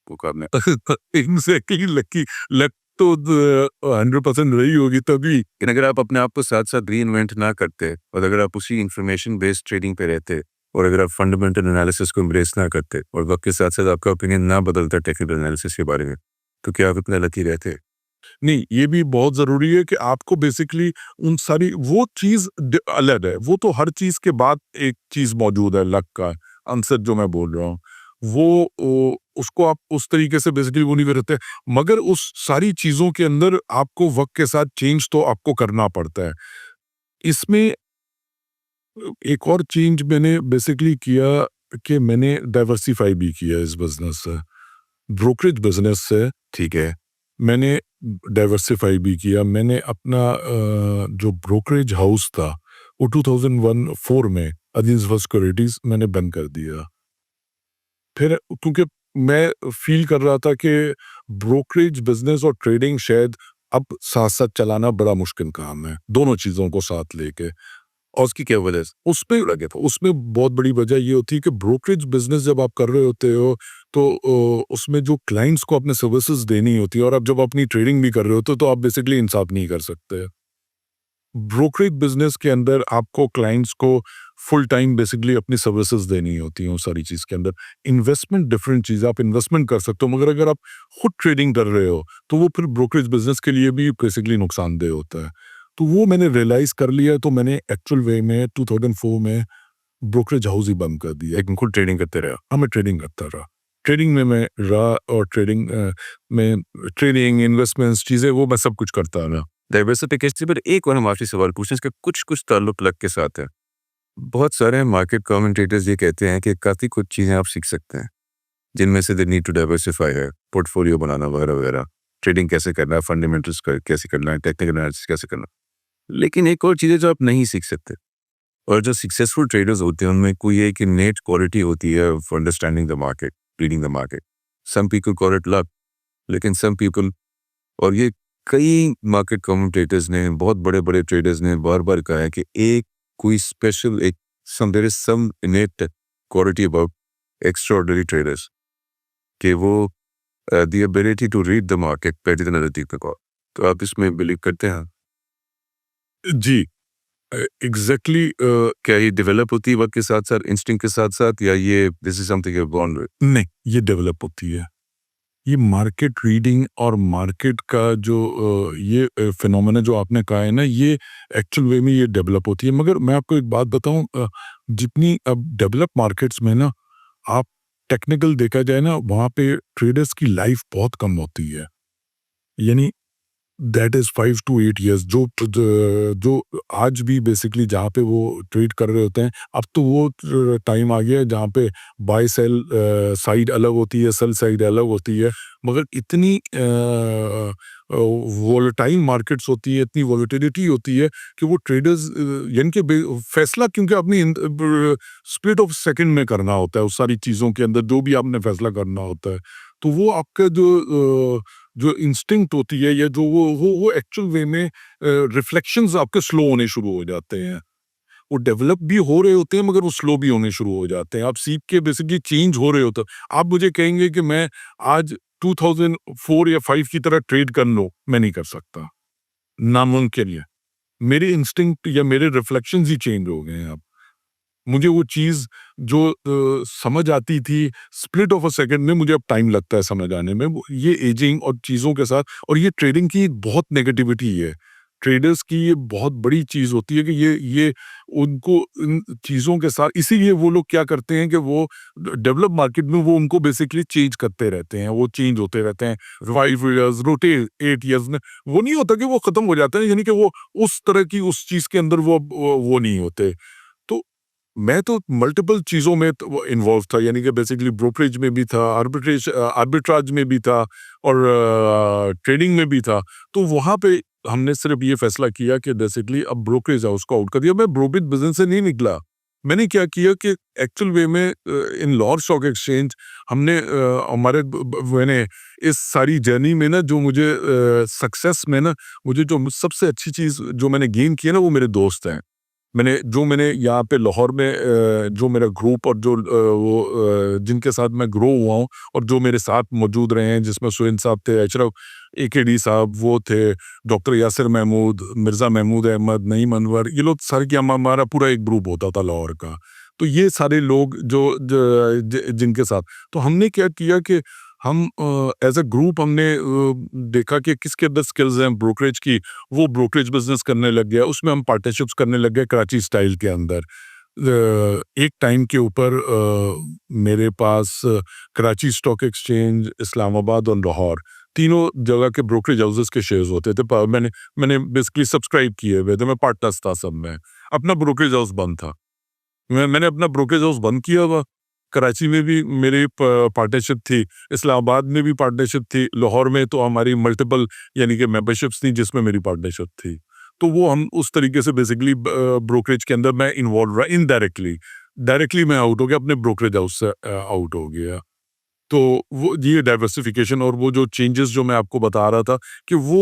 मुकाबले। एग्जैक्टली, लकी लक तो 100% रही होगी तभी। लेकिन अगर आप अपने आप को साथ-साथ रीइन्वेंट ना करते, और अगर आप उसी इन्फॉर्मेशन बेस्ड ट्रेडिंग पे रहते, और अगर आप फंडामेंटल एनालिसिस को एम्ब्रेस ना करते, और वक्त के साथ-साथ आपका ओपिनियन ना बदलता टेक्निकल एनालिसिस के बारे में, तो क्या आप इतना लकी रहते? नहीं, ये भी बहुत ज़रूरी है कि आपको बेसिकली उन सारी वो चीज़ अलग है, वो तो हर चीज़ के बाद एक चीज़ मौजूद है, लक का आंसर जो मैं बोल रहा हूँ, उसको आप उस तरीके से बेसिकली वो नहीं करते, मगर उस सारी चीज़ों के अंदर आपको वक्त के साथ चेंज तो आपको करना पड़ता है। इसमें एक और चेंज मैंने बेसिकली किया कि मैंने डाइवर्सिफाई भी किया इस बिजनेस से, ब्रोकरेज बिजनेस से ठीक है। मैंने डाइवर्सिफाई भी किया। मैंने अपना जो ब्रोकरेज हाउस था, वो 2001-4 में अजीज सिक्योरिटीज मैंने बंद कर दिया। फिर क्योंकि मैं फील कर रहा था कि ब्रोकरेज बिजनेस और ट्रेडिंग शायद अब साथ साथ चलाना बड़ा मुश्किल काम है, दोनों चीज़ों को साथ लेके। और उसकी क्या वजह से? उसमें लगे थे, उसमें बहुत बड़ी वजह ये होती है कि ब्रोकरेज बिजनेस जब आप कर रहे होते हो, तो उसमें जो क्लाइंट्स को अपने सर्विसेज देनी होती है, और अब जब अपनी ट्रेडिंग भी कर रहे होते हो, तो आप बेसिकली इंसाफ नहीं कर सकते। ब्रोकरेज बिजनेस के अंदर आपको क्लाइंट्स को फुल टाइम बेसिकली अपनी सर्विसेज देनी होती हैं उस सारी चीज़ के अंदर। इन्वेस्टमेंट डिफरेंट चीज़ है, आप इन्वेस्टमेंट कर सकते हो, मगर अगर आप खुद ट्रेडिंग कर रहे हो तो वो फिर ब्रोकरेज बिजनेस के लिए भी बेसिकली नुकसानदेह होता है। तो वो मैंने रियलाइज़ कर लिया, तो मैंने एक्चुअल वे में 2004 में ब्रोकरेज हाउस ही बंद कर दिया। एक खुद ट्रेडिंग करते रहे। हाँ, मैं ट्रेडिंग करता रहा। ट्रेडिंग में मैं रहा और में ट्रेडिंग, इन्वेस्टमेंट्स चीज़ें वो मैं सब कुछ करता रहा। डाइवर्सिफिकेशन पर एक और हम आखिरी सवाल पूछें, इसका कुछ ताल्लुक लक के साथ है। बहुत सारे मार्केट कमेंटेटर्स ये कहते हैं कि काफ़ी कुछ चीज़ें आप सीख सकते हैं, जिनमें से द नीड टू डाइवर्सिफाई है, पोर्टफोलियो बनाना वगैरह, ट्रेडिंग कैसे करना है, फंडामेंटल्स कैसे करना है, टेक्निकल एनालिसिस कैसे करना है। लेकिन एक और चीज़ है जो आप नहीं सीख सकते, और जो सक्सेसफुल ट्रेडर्स होते हैं उनमें कोई एक नेट क्वालिटी होती है for understanding the market, reading the market. Some people call it luck, लेकिन सम पीपल, और ये कई मार्केट कमेंटेटर्स ने, बहुत बड़े-बड़े ट्रेडर्स ने बार-बार कहा है कि एक कोई स्पेशल एक there is some innate quality about extraordinary traders, कि वो the ability to read the market better than other people got. तो आप इसमें बिलीव करते हैं? जी, एग्ज़ैक्टली क्या ये डेवलप होती है वक्त के साथ-साथ, इंस्टिंक्ट के साथ-साथ, या ये this is something you are born with? नहीं, ये डेवलप होती है। ये मार्केट रीडिंग और मार्केट का जो ये फिनोमेना जो आपने कहा है ना, ये एक्चुअल वे में ये डेवलप होती है। मगर मैं आपको एक बात बताऊँ, जितनी अब डेवलप मार्केट्स में ना, आप टेक्निकल देखा जाए ना, वहाँ पे ट्रेडर्स की लाइफ बहुत कम होती है। यानी दैट इज़ 5 टू 8 इयर्स, जो आज भी बेसिकली जहाँ पे वो ट्रेड कर रहे होते हैं, अब तो वो टाइम आ गया है जहाँ पे बाय सेल साइड अलग होती है, सेल साइड अलग होती है। मगर इतनी वोलेटाइल मार्केट्स होती है, इतनी वोलेटिलिटी होती है कि वो ट्रेडर्स यानी कि फैसला, क्योंकि अपनी स्प्लिट ऑफ सेकंड में करना होता है उस सारी चीज़ों के अंदर, जो भी आपने फैसला करना होता है, तो वो आपका जो इंस्टिंक्ट होती है, या जो वो एक्चुअल वे में रिफ्लेक्शंस आपके स्लो होने शुरू हो जाते हैं। वो डेवलप भी हो रहे होते हैं, मगर वो स्लो भी होने शुरू हो जाते हैं। आप सीख के बेसिकली चेंज हो रहे होते हो। आप मुझे कहेंगे कि मैं आज 2004 या 5 की तरह ट्रेड कर लूँ, मैं नहीं कर सकता, नामुमकिन है। मेरे इंस्टिंक्ट या मेरे रिफ्लेक्शंस ही चेंज हो गए हैं अब। मुझे वो चीज़ जो समझ आती थी स्प्लिट ऑफ अ सेकंड में, मुझे अब टाइम लगता है समझ आने में। वो ये एजिंग और चीज़ों के साथ, और ये ट्रेडिंग की एक बहुत नेगेटिविटी है। ट्रेडर्स की ये बहुत बड़ी चीज़ होती है कि ये उनको इन चीज़ों के साथ, इसीलिए वो लोग क्या करते हैं कि वो डेवलप मार्केट में वो उनको बेसिकली चेंज करते रहते हैं, वो चेंज होते रहते हैं। 5 इयर्स, रोटे 8 इयर्स में वो नहीं होता कि वो खत्म हो जाते हैं, यानी कि वो उस तरह की उस चीज़ के अंदर वो नहीं होते। तो मैं तो मल्टीपल चीज़ों में तो वो इन्वॉल्व था, यानी कि बेसिकली ब्रोकरेज में भी था, आर्बिट्राज में भी था, और ट्रेडिंग में भी था। तो वहाँ पे हमने सिर्फ ये फैसला किया कि बेसिकली अब ब्रोकरेज हाउस को आउट कर दिया। मैं ब्रोकरेज बिजनेस से नहीं निकला। मैंने क्या किया कि एक्चुअल वे में इन लाहौर स्टॉक एक्सचेंज हमने हमारे मैंने इस सारी जर्नी में ना, जो मुझे सक्सेस में ना, मुझे जो सबसे अच्छी चीज़ जो मैंने गेन की है ना, वो मेरे दोस्त हैं। मैंने यहाँ पे लाहौर में जो मेरा ग्रुप, और जो जिनके साथ मैं ग्रो हुआ हूँ, और जो मेरे साथ मौजूद रहे हैं, जिसमें सुहेल साहब थे, अशरफ एकेडी साहब वो थे, डॉक्टर यासिर महमूद, मिर्ज़ा महमूद अहमद, नईम अनवर, ये लोग सारे की हमारा पूरा एक ग्रुप होता था लाहौर का। तो ये सारे लोग जिनके साथ, तो हमने क्या किया कि हम एज अ ग्रुप हमने देखा कि किसके अंदर स्किल्स हैं ब्रोकरेज की, वो ब्रोकरेज बिजनेस करने लग गया। उसमें हम पार्टनरशिप्स करने लग गए कराची स्टाइल के अंदर। एक टाइम के ऊपर मेरे पास कराची स्टॉक एक्सचेंज, इस्लामाबाद और लाहौर, तीनों जगह के ब्रोकरेज हाउसेस के शेयर्स होते थे। मैंने बेसिकली सब्सक्राइब किए हुए थे, मैं पार्टनर्स था सब में। अपना ब्रोकरेज हाउस बंद था। मैंने अपना ब्रोकरेज हाउस बंद किया हुआ। कराची में भी मेरी पार्टनरशिप थी, इस्लामाबाद में भी पार्टनरशिप थी, लाहौर में तो हमारी मल्टीपल यानी कि मेंबरशिप्स थी जिसमें मेरी पार्टनरशिप थी। तो वो हम उस तरीके से बेसिकली ब्रोकरेज के अंदर मैं इन्वॉल्व रहा इनडायरेक्टली। डायरेक्टली मैं आउट हो गया, अपने ब्रोकरेज हाउस से आउट हो गया। तो वो ये डाइवर्सिफिकेशन और वो जो चेंजेस जो मैं आपको बता रहा था कि वो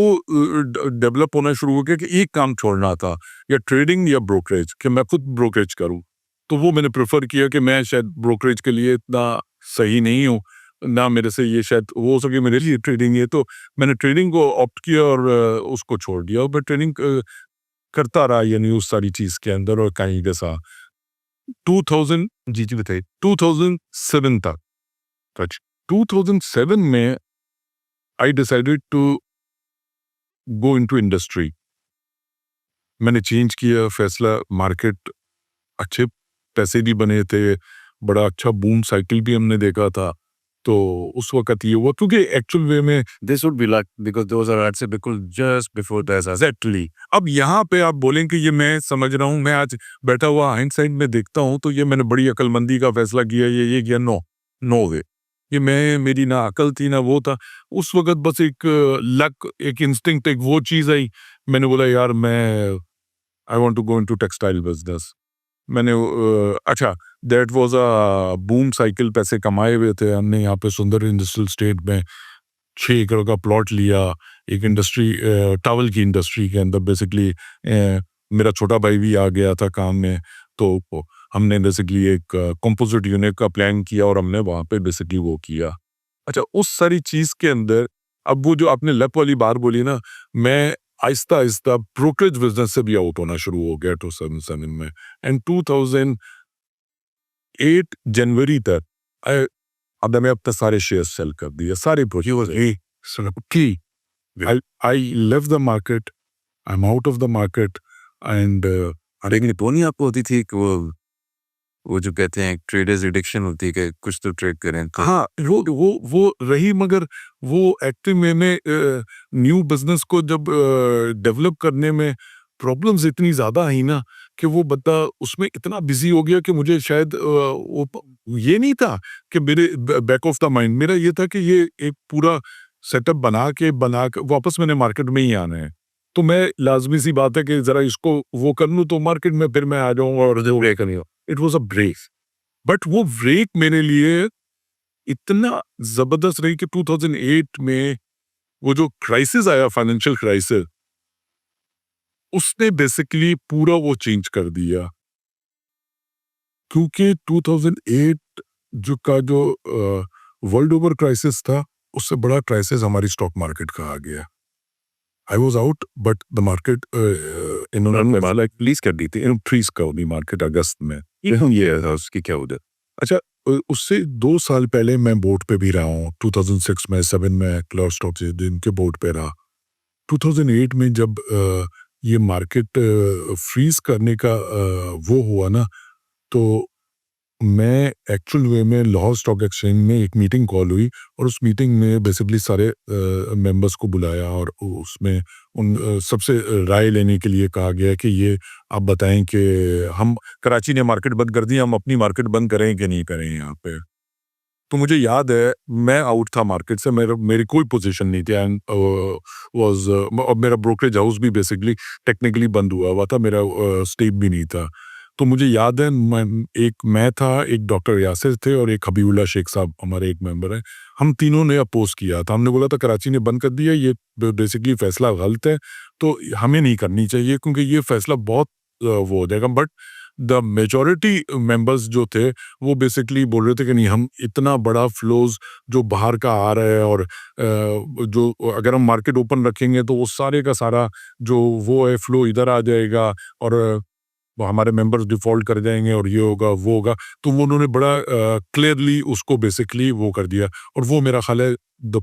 डेवलप होना शुरू हो गया कि एक काम छोड़ना था, या ट्रेडिंग या ब्रोकरेज, कि मैं खुद ब्रोकरेज करूं। तो वो मैंने प्रेफर किया कि मैं शायद ब्रोकरेज के लिए इतना सही नहीं हूँ, ना मेरे से ये शायद हो सके मेरे लिए ट्रेडिंग है। तो मैंने ट्रेडिंग को ऑप्ट किया और उसको छोड़ दिया, और मैं ट्रेडिंग करता रहा, यानी उस सारी चीज़ के अंदर और कहीं के साथ। 2000 जी जी बताइए 2007 तक। अच्छा 2007 में I decided to go into industry. मैंने चेंज किया फैसला, मार्केट अच्छे पैसे भी बने थे, बड़ा अच्छा बूम साइकिल भी हमने देखा था। तो उस वक़्त ये हुआ क्योंकि एक्चुअल वे में This would be luck because those are I'd say because just before the disaster. Exactly अब यहाँ पे आप बोलें कि ये मैं समझ रहा हूँ, मैं आज बैठा हुआ हाइंडसाइट में देखता हूँ तो ये मैंने बड़ी अक्लमंदी का फैसला किया, ये किया, नो, नो वे। ये मेरी ना अकल थी ना वो था। उस वक़्त बस एक लक, एक इंस्टिंक्ट, एक वो चीज़ आई। मैंने बोला यार मैं I want to go into textile business. मैंने अच्छा that was a boom cycle, पैसे कमाए हुए थे हमने यहाँ पे सुंदर इंडस्ट्रियल स्टेट में 6 एकड़ का प्लॉट लिया, एक इंडस्ट्री टॉवल की इंडस्ट्री के अंदर बेसिकली मेरा छोटा भाई भी आ गया था काम में, तो हमने बेसिकली एक कंपोजिट यूनिट का प्लान किया और हमने वहाँ पे बेसिकली वो किया। अच्छा उस सारी चीज़ के अंदर अब वो जो आपने लक वाली बात बोली ना, मैं आहिस्ता-आहिस्ता ब्रोकरेज बिज़नेस से भी आउट होना शुरू हो गया 2007 में एंड 2008 जनवरी तक आई अब मैंने अपने सारे शेयर सेल कर दिए, सारे की I left the market, I am out of the market and लेकिन तो नहीं आपको होती थी कि वो जो कहते हैं ट्रेडर्स एडिक्शन होती है कि कुछ तो ट्रेड करें तो हाँ, वो रही, मगर वो एक्चुअली मैंने न्यू बिज़नेस को जब डेवलप करने में प्रॉब्लम्स इतनी ज़्यादा आई ना कि वो बंदा उसमें इतना बिज़ी हो गया कि मुझे शायद ये नहीं था कि मेरे बैक ऑफ द माइंड मेरा ये था कि ये एक पूरा सेटअप बना के वापस मैंने मार्केट में ही आना है। तो मैं लाज़मी सी बात है कि ज़रा इसको वो कर लूँ तो मार्केट में फिर मैं आ जाऊँगा और जो ब्रेक नहीं हो। It was a break. But वो ब्रेक मेरे लिए इतना ज़बरदस्त रही कि 2008 में वो जो क्राइसिस आया, फाइनेंशियल क्राइसिस, उसने बेसिकली पूरा वो चेंज कर दिया। क्योंकि 2008 जो वर्ल्ड ओवर क्राइसिस था, उससे बड़ा क्राइसिस हमारी स्टॉक मार्केट का आ गया। I was out but the market इन्होंने लाइक रिलीज़ कर दी थी, फ्रीज़ कर दी मार्केट अगस्त में। ये था उसकी क्या वजह? अच्छा उससे 2 साल पहले मैं बोर्ड पे भी रहा हूँ। 2006 में 7 में क्लाउड स्टॉक दिन के बोर्ड पे रहा। 2008 में जब ये मार्केट फ्रीज करने का वो हुआ ना, तो मैं एक्चुअल वे में लाहौर स्टॉक एक्सचेंज में एक मीटिंग कॉल हुई और उस मीटिंग में बेसिकली सारे मेंबर्स को बुलाया और उसमें उन सबसे राय लेने के लिए कहा गया कि ये आप बताएं कि हम कराची ने मार्केट बंद कर दी, हम अपनी मार्केट बंद करें कि नहीं करें यहाँ पे। तो मुझे याद है मैं आउट था मार्केट से, मेरी कोई पोजीशन नहीं थी एंड वाज और मेरा ब्रोकरेज हाउस भी बेसिकली टेक्निकली बंद हुआ था, मेरा स्टेक भी नहीं था। तो मुझे याद है मैं था, एक डॉक्टर यासिर थे और एक हबीबुल्लाह शेख साहब हमारे एक मेंबर हैं। हम तीनों ने अपोज किया था। हमने बोला था कराची ने बंद कर दिया, ये बेसिकली फैसला गलत है, तो हमें नहीं करनी चाहिए क्योंकि ये फैसला बहुत वो हो जाएगा। बट द मेजॉरिटी मेंबर्स जो थे वो बेसिकली बोल रहे थे कि नहीं, हम इतना बड़ा फ्लोज जो बाहर का आ रहा है और जो अगर हम मार्केट ओपन रखेंगे तो वो सारे का सारा जो वो है फ्लो इधर आ जाएगा और वो हमारे मेंबर्स डिफॉल्ट कर जाएंगे और ये होगा वो होगा। तो वो उन्होंने बड़ा क्लियरली उसको बेसिकली वो कर दिया और वो मेरा ख्याल है द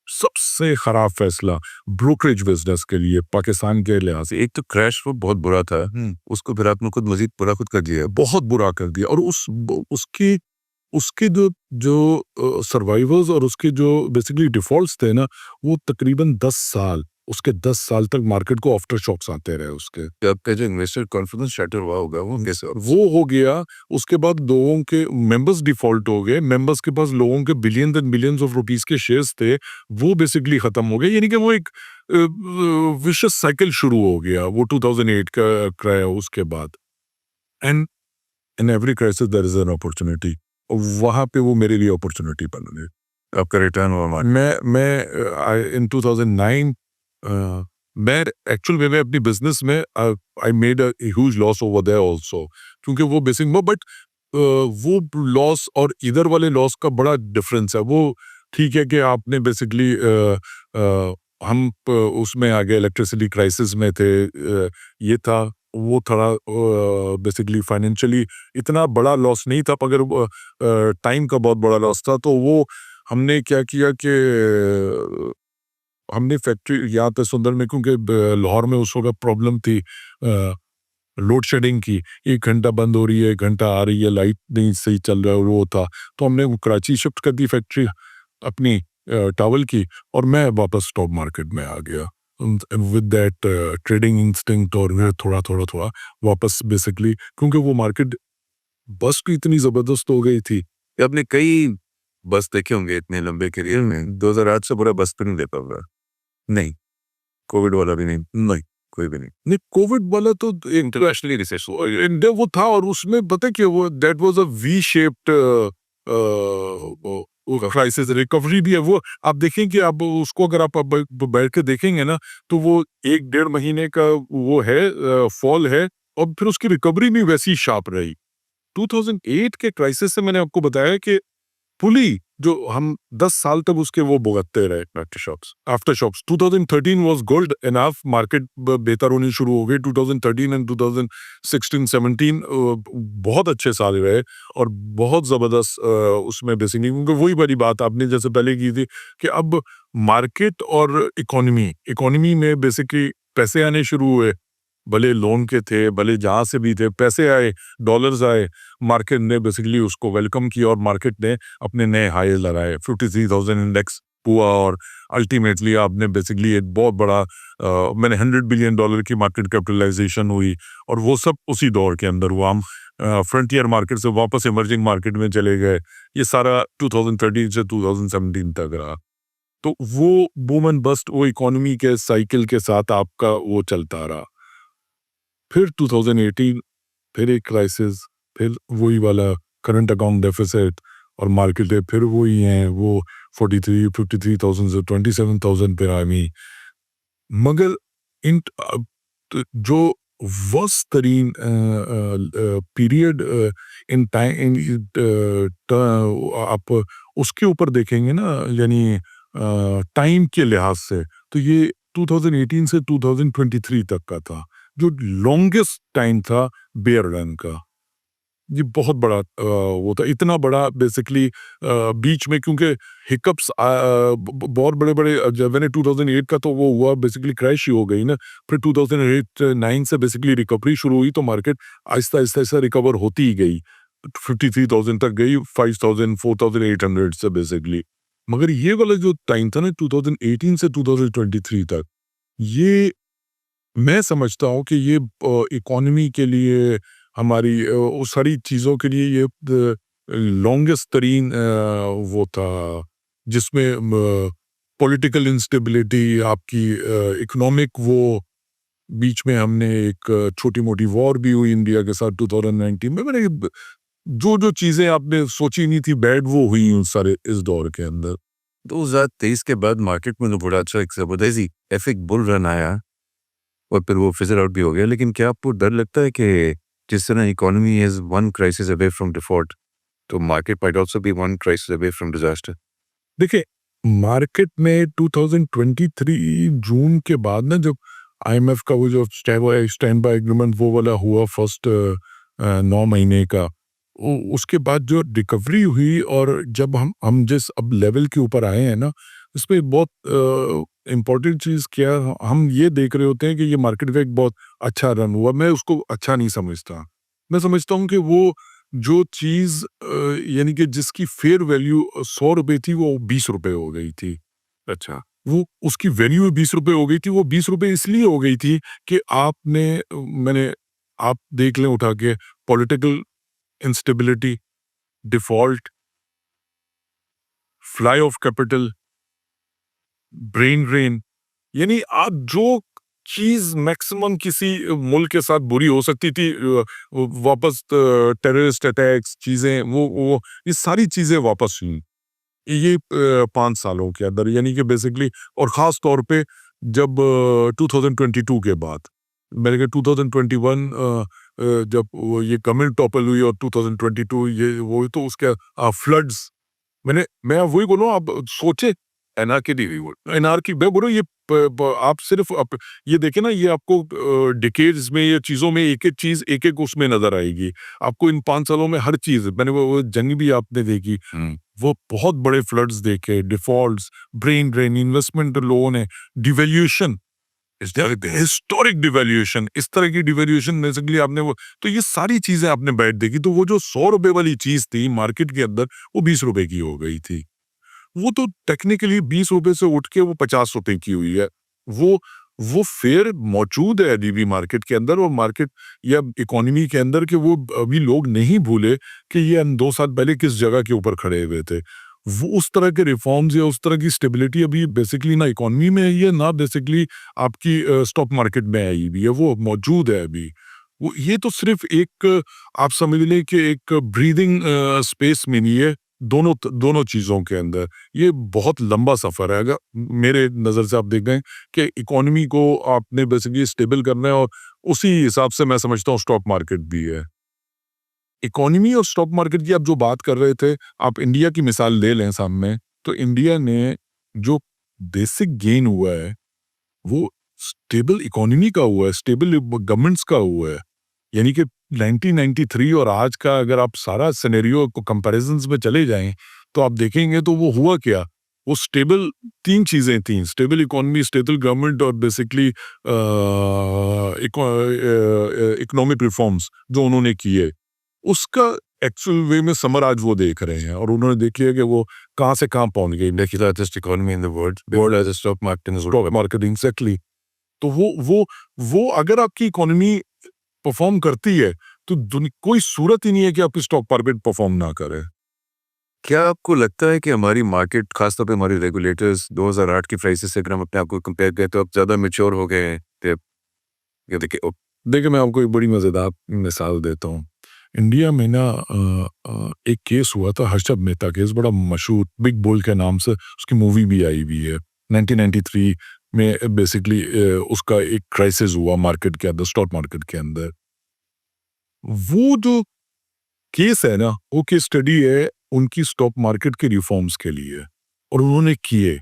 सबसे खराब फैसला ब्रोकरेज बिजनेस के लिए पाकिस्तान के लिहाज से। एक तो क्रैश वो बहुत बुरा था, उसको फिर आपने खुद मजीद बुरा खुद कर दिया। बहुत बुरा कर दिया और उसकी उसके जो जो सर्वाइवर्स और उसके जो बेसिकली डिफॉल्ट्स थे ना, वो तकरीबन 10 साल, उसके 10 साल तक मार्केट को आफ्टर शॉक्स आते रहे उसके। आपका जो इन्वेस्टर कॉन्फिडेंस शैटर हुआ होगा वो कैसे? वो हो गया, उसके बाद लोगों के मेंबर्स डिफॉल्ट हो गए, मेंबर्स के पास लोगों के billions and billions of rupees के शेयर्स थे, वो बेसिकली खत्म हो गए। यानी कि वो एक विशियस साइकिल शुरू हो गया वो 2008 का क्रैश उसके बाद। And in every crisis there is an opportunity. वहाँ पे वो मेरे लिए अपॉर्चुनिटी बन गई। आपका रिटर्न हुआ? मैं इन 2009 मैं एक्चुअल में अपनी बिजनेस में I made a huge loss over there also, क्योंकि वो बेसिक बट वो लॉस और इधर वाले लॉस का बड़ा डिफरेंस है। वो ठीक है कि आपने बेसिकली हम उसमें आ गए, इलेक्ट्रिसिटी क्राइसिस में थे, ये था वो थोड़ा बेसिकली फाइनेंशियली इतना बड़ा लॉस नहीं था, मगर टाइम का बहुत बड़ा लॉस था। तो वो हमने क्या किया कि हमने फैक्ट्री यहाँ पे सुंदर में, क्योंकि लाहौर में उस वक्त प्रॉब्लम थी लोड शेडिंग की, 1 घंटा बंद हो रही है, 1 घंटा आ रही है, लाइट नहीं सही चल रहा है, वो था। तो हमने वो कराची शिफ्ट कर दी फैक्ट्री अपनी टावल की, और मैं वापस स्टॉक मार्केट में आ गया विद दैट ट्रेडिंग इंस्टिंक्ट, और मैं थोड़ा थोड़ा थोड़ा वापस बेसिकली, क्योंकि वो मार्केट बस की इतनी ज़बरदस्त हो गई थी। कि आपने कई बस देखे होंगे इतने लंबे करियर में, 2008 से पूरा बस तो नहीं देखा होगा? नहीं, कोविड वाला भी नहीं, नहीं कोई भी नहीं। नहीं, कोविड वाला तो एक इंटरनेशनली रिसेशन इंडिया वो था, और उसमें पता है कि वो that was a V shaped crisis, recovery भी है वो। आप देखें कि आप उसको अगर आप बैठ के देखेंगे ना, तो वो 1 डेढ़ महीने का वो है फॉल है, और फिर उसकी रिकवरी भी वैसी शार्प रही। 2008 के क्राइसिस से मैंने आपको बताया कि पुली जो हम 10 साल तक उसके वो भुगतते रहे aftershocks. 2013 was good enough, market बेहतर होनी शुरू हो गई। 2013 एंड 2016-17 बहुत अच्छे साल रहे, और बहुत ज़बरदस्त उसमें बेसिकली, क्योंकि वही बड़ी बात आपने जैसे पहले की थी कि अब मार्केट और इकोनॉमी में बेसिकली पैसे आने शुरू हुए, भले लोन के थे, भले जहाँ से भी थे, पैसे आए, डॉलर्स आए, मार्केट ने बेसिकली उसको वेलकम किया, और मार्केट ने अपने नए हाई लगाए। 53,000 इंडेक्स हुआ, और अल्टीमेटली आपने बेसिकली एक बहुत बड़ा मैंने $100 बिलियन की मार्केट कैपिटलाइजेशन हुई, और वो सब उसी दौर के अंदर हुआ। हम फ्रंटियर मार्केट से वापस इमर्जिंग मार्केट में चले गए। ये सारा 2013 से 2017 तक रहा। तो वो बूम एंड बस्ट वो इकोनॉमी के साइकिल के साथ आपका वो चलता रहा। फिर 2018 फिर एक क्राइसिस, फिर वही वाला करंट अकाउंट डेफिसिट, और मार्केटें फिर वही हैं, वो 53,000 से 27,000 पे आ गई। मगर इन जो वर्स्ट तरीन पीरियड इन टाइम आप उसके ऊपर देखेंगे ना, यानी टाइम के लिहाज से, तो ये 2018 से 2023 तक का था, जो लॉन्गेस्ट टाइम था बेयर रन का। ये बहुत बड़ा वो था, इतना बड़ा बेसिकली बीच में, क्योंकि हिकअप्स बहुत बड़े-बड़े जब मैंने 2008 का तो वो हुआ, बेसिकली क्रैश ही हो गई ना। फिर 2008-9 से बेसिकली रिकवरी शुरू हुई, तो मार्केट आहिस्ता-आहिस्ता रिकवर होती ही गई। 53,000 तक गई, 5,000 4,800 से बेसिकली। मगर ये वाला जो टाइम था ना 2018 से 2023 तक, ये मैं समझता हूँ कि ये इकोनॉमी के लिए, हमारी वो सारी चीज़ों के लिए ये लॉन्गेस्ट तरीन वो था, जिसमें पॉलिटिकल इंस्टेबिलिटी, आपकी इकोनॉमिक वो, बीच में हमने एक छोटी-मोटी वॉर भी हुई इंडिया के साथ 2019 में। मैंने जो चीज़ें आपने सोची नहीं थी बैड, वो हुई उस सारे इस दौर के अंदर। 2023 के बाद मार्केट में तो बड़ा अच्छा एक जबरदस्त ही एपिक बुल रन आया, और फिर वो फिजर आउट भी हो गया। लेकिन क्या आपको डर लगता है कि जिस तरह economy is one crisis away from default, तो market might also be one crisis away from disaster? देखिए, मार्केट में 2023 जून के बाद ना, जब आईएमएफ का वो जो स्टैंड बाय एग्रीमेंट वो वाला हुआ फर्स्ट 9 महीने का, उसके बाद जो रिकवरी हुई, और जब हम जिस अब लेवल के ऊपर आए हैं ना, इसमें बहुत इम्पोर्टेंट चीज़ क्या, हम ये देख रहे होते हैं कि ये मार्केट का एक बहुत अच्छा रन हुआ। मैं उसको अच्छा नहीं समझता। मैं समझता हूँ कि वो जो चीज़ यानी कि जिसकी फेयर वैल्यू ₹100 थी, वो ₹20 हो गई थी। अच्छा। वो उसकी वैल्यू ₹20 हो गई थी, वो ₹20 इसलिए हो गई थी कि मैंने आप देख लें उठा के, political instability, default, fly of capital, brain drain, यानी आप जो चीज़ मैक्सिमम किसी मुल्क के साथ बुरी हो सकती थी, वापस टेररिस्ट अटैक्स चीज़ें, वो ये सारी चीज़ें वापस हुई। ये 5 सालों के अंदर, यानी कि बेसिकली, और ख़ास तौर पे जब 2022 के बाद, मैंने कहा 2021 जब वो ये गवर्नमेंट टॉपल हुई, और 2022 ये वो, तो उसके फ्लड्स, मैं वही बोलूँ, आप सोचे एनआरकी टीवी वो एनआरकी मैं बोल रहा हूँ ये आप सिर्फ ये देखें ना, ये आपको डिकेड्स में ये चीज़ों में एक-एक चीज़ एक-एक उसमें नज़र आएगी। आपको इन 5 सालों में हर चीज़ मैंने वो जंग भी आपने देखी, वो बहुत बड़े फ्लड्स देखे, defaults, brain drain, investment loan है, डिवैल्यूएशन, हिस्टोरिक डिवैल्यूएशन, इस तरह की डिवैल्यूएशन बेसिकली आपने वो तो ये सारी चीज़ें आपने बैठ देखी, तो वो जो ₹100 वाली चीज़ थी मार्केट के अंदर, वो ₹20 की हो गई थी। वो तो टेक्निकली ₹20 से उठ के वो ₹50 की हुई है। वो फेयर मौजूद है अभी भी मार्केट के अंदर और मार्केट या इकोनॉमी के अंदर कि वो अभी लोग नहीं भूले कि ये 2 साल पहले किस जगह के ऊपर खड़े हुए थे। वो उस तरह के रिफॉर्म्स या उस तरह की स्टेबिलिटी अभी बेसिकली ना इकोनॉमी में आई है, ना बेसिकली आपकी स्टॉक मार्केट में आई हुई है, वो मौजूद है अभी। वो ये तो सिर्फ़ एक आप समझ लें कि एक ब्रीथिंग स्पेस मिली है दोनों चीज़ों के अंदर। ये बहुत लंबा सफ़र है। अगर मेरे नज़र से आप देख रहे हैं कि इकोनॉमी को आपने बेसिकली स्टेबल करना है और उसी हिसाब से मैं समझता हूँ स्टॉक मार्केट भी है। इकोनॉमी और स्टॉक मार्केट की आप जो बात कर रहे थे, आप इंडिया की मिसाल ले लें सामने, तो इंडिया ने जो बेसिक गेन हुआ है, वो स्टेबल इकोनॉमी का हुआ है, स्टेबल गवर्नमेंट्स का हुआ है। यानी कि 1993 और आज का अगर आप सारा सिनेरियो को कंपैरिजंस में चले जाएं तो आप देखेंगे तो वो हुआ क्या, वो स्टेबल 3 चीज़ें थी, स्टेबल इकोनॉमी, स्टेबल गवर्नमेंट और बेसिकली इकोनॉमिक रिफॉर्म्स जो उन्होंने किए, उसका एक्चुअल वे में समर आज वो देख रहे हैं और उन्होंने देख लिया कि वो कहाँ से कहाँ पहुंच गई। the largest economy in the world as a stock market in the stock world. Market exactly. तो वो अगर आपकी इकोनॉमी परफॉर्म करती है तो कोई सूरत ही नहीं है कि आपकी स्टॉक मार्केट परफॉर्म ना करे। क्या आपको लगता है कि हमारी मार्केट, खासतौर पे हमारे रेगुलेटर्स 2008 की क्राइसिस से अगर हम अपने आप को कंपेयर करें तो अब ज़्यादा मैच्योर हो गए हैं? ये देखिए देखिए मैं आपको एक बड़ी मज़ेदार मिसाल देता हूँ। इंडिया में ना एक केस हुआ था, हर्षद मेहता केस, बड़ा मशहूर, बिग बुल के नाम से उसकी मूवी भी आई हुई है। 1993 में बेसिकली उसका एक क्राइसिस हुआ मार्केट के अंदर, स्टॉक मार्केट के अंदर। वो जो केस है ना, वो केस स्टडी है उनकी स्टॉक मार्केट के रिफॉर्म्स के लिए और उन्होंने किए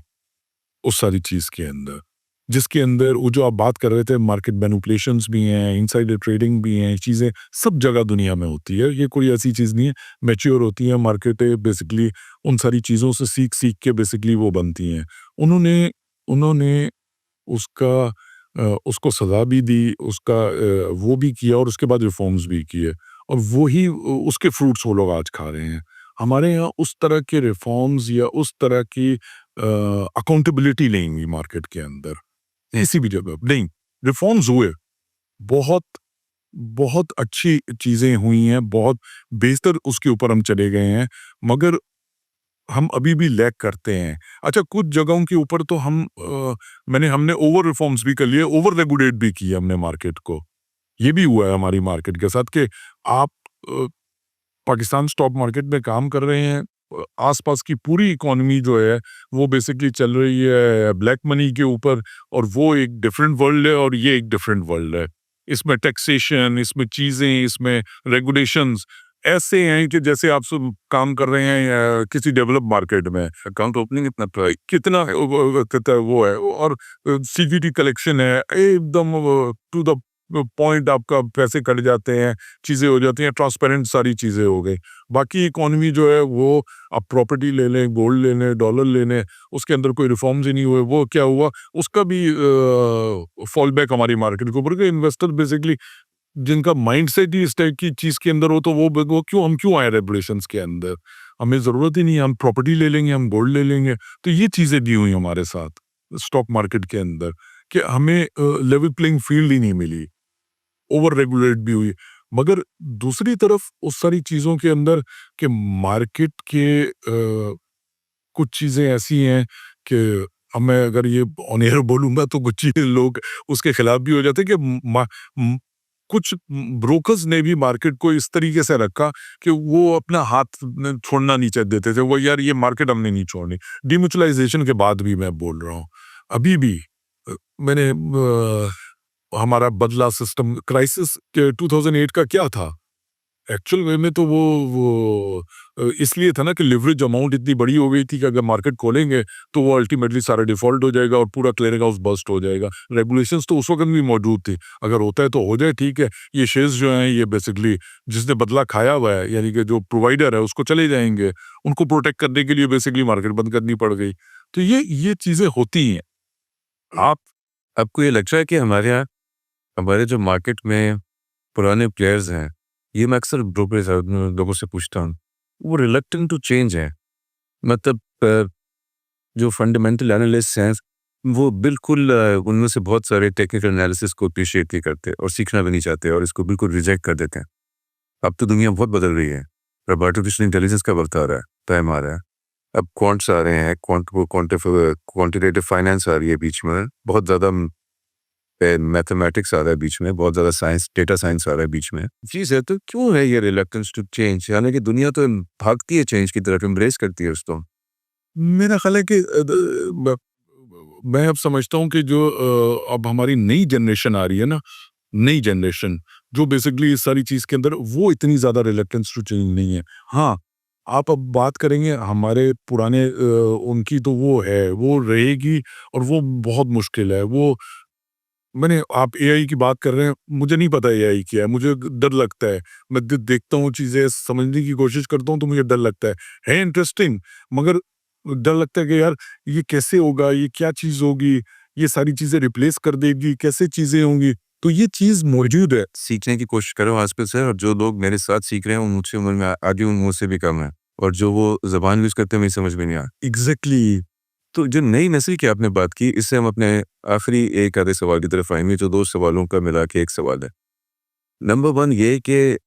उस सारी चीज़ के अंदर, जिसके अंदर वो जो आप बात कर रहे थे मार्केट मैनिपुलेशंस भी हैं, इनसाइडर ट्रेडिंग भी हैं, चीज़ें सब जगह दुनिया में होती है। ये कोई ऐसी चीज़ नहीं है, मैच्योर होती है मार्केटें बेसिकली उन सारी चीज़ों से सीख के बेसिकली वो बनती हैं। उन्होंने उन्होंने उसका उसको सज़ा भी दी, उसका वो भी किया और उसके बाद रिफॉर्म्स भी किए और वही उसके फ्रूट्स वो लोग आज खा रहे हैं। हमारे यहाँ उस तरह के रिफॉर्म्स या उस तरह की अकाउंटेबिलिटी नहीं हुई मार्केट के अंदर, किसी भी जगह नहीं। रिफॉर्म्स हुए, बहुत बहुत अच्छी चीज़ें हुई हैं, बहुत बेहतर उसके ऊपर हम चले गए हैं, मगर हम अभी भी लैग करते हैं। अच्छा, कुछ जगहों के ऊपर तो हमने ओवर रिफॉर्म्स भी कर लिए, ओवर रेगुलेट भी किया हमने मार्केट को। ये भी हुआ है हमारी मार्केट के साथ कि आप अ, पाकिस्तान स्टॉक मार्केट में काम कर रहे हैं, आसपास की पूरी इकोनॉमी जो है वो बेसिकली चल रही है ब्लैक मनी के ऊपर और वो एक डिफरेंट वर्ल्ड है और ये एक डिफरेंट वर्ल्ड है। इसमें टैक्सेशन, इसमें चीज़ें, इसमें रेगुलेशंस ऐसे हैं कि जैसे आप सब काम कर रहे हैं किसी डेवलप मार्केट में। अकाउंट ओपनिंग इतना कितना वो है और सीवीटी कलेक्शन है एकदम टू द पॉइंट, आपका पैसे कट जाते हैं, चीज़ें हो जाती हैं, ट्रांसपेरेंट सारी चीज़ें हो गई। बाकी इकोनॉमी जो है वो आप प्रॉपर्टी ले लें, गोल्ड ले लें, डॉलर ले लें, उसके अंदर कोई रिफॉर्म्स ही नहीं हुए। वो क्या हुआ, उसका भी फॉल बैक हमारी मार्केट के ऊपर के इन्वेस्टर बेसिकली जिनका माइंडसेट ही इस टाइप की चीज़ के अंदर हो, तो वो क्यों आए रेगुलेशंस के अंदर? हमें ज़रूरत ही नहीं है, हम प्रॉपर्टी ले लेंगे, हम गोल्ड ले लेंगे। तो ये चीज़ें दी हुई हमारे साथ स्टॉक मार्केट के अंदर कि हमें लेवल प्लेइंग फील्ड ही नहीं मिली, ओवर रेगुलेट भी हुई। मगर दूसरी तरफ उस सारी चीज़ों के अंदर कि मार्केट के कुछ चीज़ें ऐसी हैं कि अब मैं अगर ये ऑन एयर बोलूँगा तो कुछ चीज़ें लोग उसके खिलाफ भी हो जाते हैं कि कुछ ब्रोकर्स ने भी मार्केट को इस तरीके से रखा कि वो अपना हाथ छोड़ना नहीं चाहते देते थे। वो यार ये मार्केट हमने नहीं छोड़नी। डिम्यूचुअलाइजेशन के बाद भी मैं बोल रहा हूँ, अभी भी मैंने हमारा बदला सिस्टम क्राइसिस के 2008 का क्या था एक्चुअल वे में तो इसलिए था ना कि लिवरेज अमाउंट इतनी बड़ी हो गई थी कि अगर मार्केट खोलेंगे तो वो अल्टीमेटली सारा डिफॉल्ट हो जाएगा और पूरा क्लियरिंग हाउस बस्ट हो जाएगा। रेगुलेशंस तो उस वक्त भी मौजूद थी, अगर होता है तो हो जाए, ठीक है। ये शेयर्स जो हैं ये बेसिकली जिसने बदला खाया हुआ है, यानी कि जो प्रोवाइडर है उसको चले जाएंगे, उनको प्रोटेक्ट करने के लिए बेसिकली मार्केट बंद करनी पड़ गई। तो ये चीज़ें होती हैं। आप आपको ये लगता है कि हमारे यहाँ हमारे जो मार्केट में पुराने प्लेयर्स हैं, ये मैं अक्सर ब्रोकरेज लोगों से पूछता हूँ, वो रिलक्टेंट टू चेंज हैं। मतलब जो फंडामेंटल एनालिस्ट हैं, वो बिल्कुल उनमें से बहुत सारे टेक्निकल एनालिसिस को अप्रिशिएट नहीं करते और सीखना भी नहीं चाहते और इसको बिल्कुल रिजेक्ट कर देते हैं। अब तो दुनिया बहुत बदल रही है। अब आर्टिफिशियल इंटेलिजेंस का वक्त आ रहा है, टाइम आ रहा है। अब क्वांट्स आ रहे हैं, क्वांटिटेटिव फाइनेंस आ रही है बीच में, बहुत ज़्यादा मैथमेटिक्स आ रहा है बीच में, बहुत ज़्यादा साइंस, डेटा साइंस आ रहा है बीच में। चीज़ है, तो क्यों है ये रिलक्टेंस टू चेंज? यानी कि दुनिया तो भागती है चेंज की तरफ, एम्ब्रेस करती है उसको। मेरा ख्याल है कि मैं अब समझता हूँ कि जो अब हमारी नई जनरेशन आ रही है ना, नई जनरेशन जो बेसिकली इस सारी चीज़ के अंदर, वो इतनी ज़्यादा रिलक्टेंस टू चेंज नहीं है। हाँ, आप अब बात करेंगे हमारे पुराने उनकी तो वो है, वो रहेगी और वो बहुत मुश्किल है। वो आप एआई की बात कर रहे हैं, मुझे नहीं पता एआई क्या है, मुझे डर लगता है। मैं देखता हूँ चीज़ें, समझने की कोशिश करता हूँ तो मुझे डर लगता है इंटरेस्टिंग, मगर डर लगता है कि यार ये कैसे होगा, ये क्या चीज़ होगी, ये सारी चीज़ें रिप्लेस कर देगी, कैसे चीज़ें होंगी? तो ये चीज़ मौजूद है। सीखने की कोशिश करो आस-पास से, और जो लोग मेरे साथ सीख रहे हैं, वो मुझसे उम्र में आधी उम्र मुझसे भी कम है, और जो वो ज़बान यूज़ करते हैं, मुझे समझ में नहीं आता। एग्ज़ैक्टली। तो जो नई नस्ल की आपने बात की, इससे हम अपने आखिरी एक आधे सवाल की तरफ आएँगे, जो 2 सवालों का मिला के एक सवाल है। नंबर 1 ये कि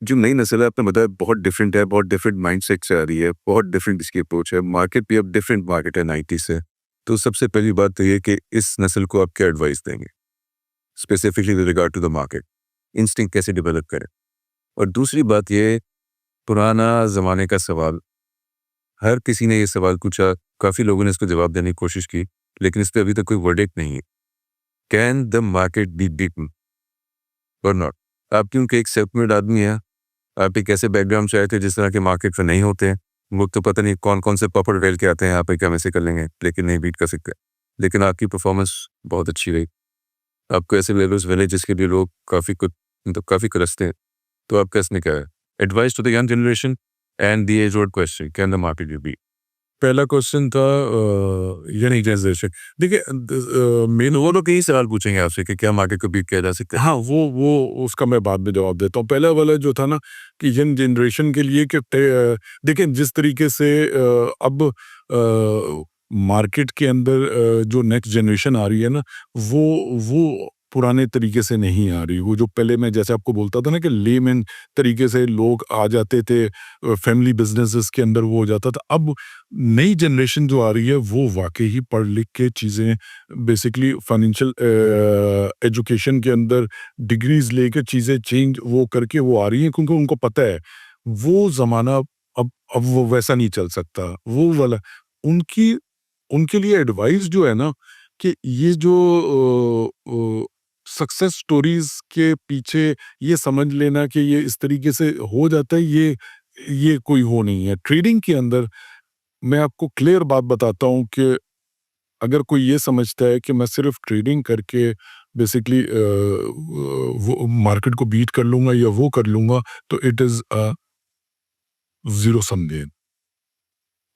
जो नई नस्ल है, आपने बताया बहुत डिफरेंट है, बहुत डिफरेंट माइंडसेट से आ रही है, बहुत डिफरेंट इसकी अप्रोच है। मार्केट भी अब डिफरेंट मार्केट है 90 से। तो सबसे पहली बात तो ये कि इस नस्ल को आप क्या एडवाइस देंगे? Specifically with regard to the market. Instinct कैसे डेवलप करें? और दूसरी बात ये, पुराना ज़माने का सवाल, हर किसी ने ये सवाल पूछा, काफ़ी लोगों ने इसको जवाब देने की कोशिश की, लेकिन इस पे अभी तक कोई वर्डिक्ट नहीं है। Can the market B beaten और नॉट? आप क्योंकि एक सेल्फ मेड आदमी हैं, आप एक ऐसे बैकग्राउंड से आए थे जिस तरह के मार्केट में नहीं होते हैं। वो तो पता नहीं कौन-कौन से पापड़ बेल के आते हैं यहाँ पे कि हम ऐसे कर लेंगे, लेकिन नहीं बीट कर सकते। लेकिन आपकी परफॉर्मेंस बहुत अच्छी रही। आपको ऐसे लेवल्स मिले जिसके लिए लोग काफ़ी कुछ, मतलब काफ़ी तरसते हैं। तो आपका इसमें क्या है? Advice to the young generation and the age old question, can the market be beat? पहला क्वेश्चन था यानी जैसे देखिए मेन तो वो लोग यही सवाल पूछेंगे आपसे कि क्या मार्केट को बीट किया जा सकता है? हाँ, वो उसका मैं बाद में जवाब देता हूँ। पहला वाला जो था ना कि यंग जनरेशन के लिए कि देखिए जिस तरीके से अब मार्केट के अंदर जो नेक्स्ट जनरेशन आ रही है ना, वो पुराने तरीके से नहीं आ रही। वो जो पहले मैं जैसे आपको बोलता था ना कि लेमैन तरीके से लोग आ जाते थे, फैमिली बिज़नेसेस के अंदर वो हो जाता था। अब नई जनरेशन जो आ रही है, वो वाक़ई ही पढ़ लिख के चीज़ें बेसिकली फाइनेंशियल एजुकेशन के अंदर डिग्रीज लेके चीज़ें चेंज वो करके वो आ रही हैं, क्योंकि उनको पता है वो ज़माना अब वो वैसा नहीं चल सकता, वो वाला उनकी उनके लिए एडवाइस जो है ना कि ये जो सक्सेस स्टोरीज के पीछे ये समझ लेना कि ये इस तरीके से हो जाता है, ये कोई हो नहीं है ट्रेडिंग के अंदर। मैं आपको क्लियर बात बताता हूँ कि अगर कोई ये समझता है कि मैं सिर्फ ट्रेडिंग करके बेसिकली वो मार्केट को बीट कर लूंगा या वो कर लूंगा, तो it is a zero sum game.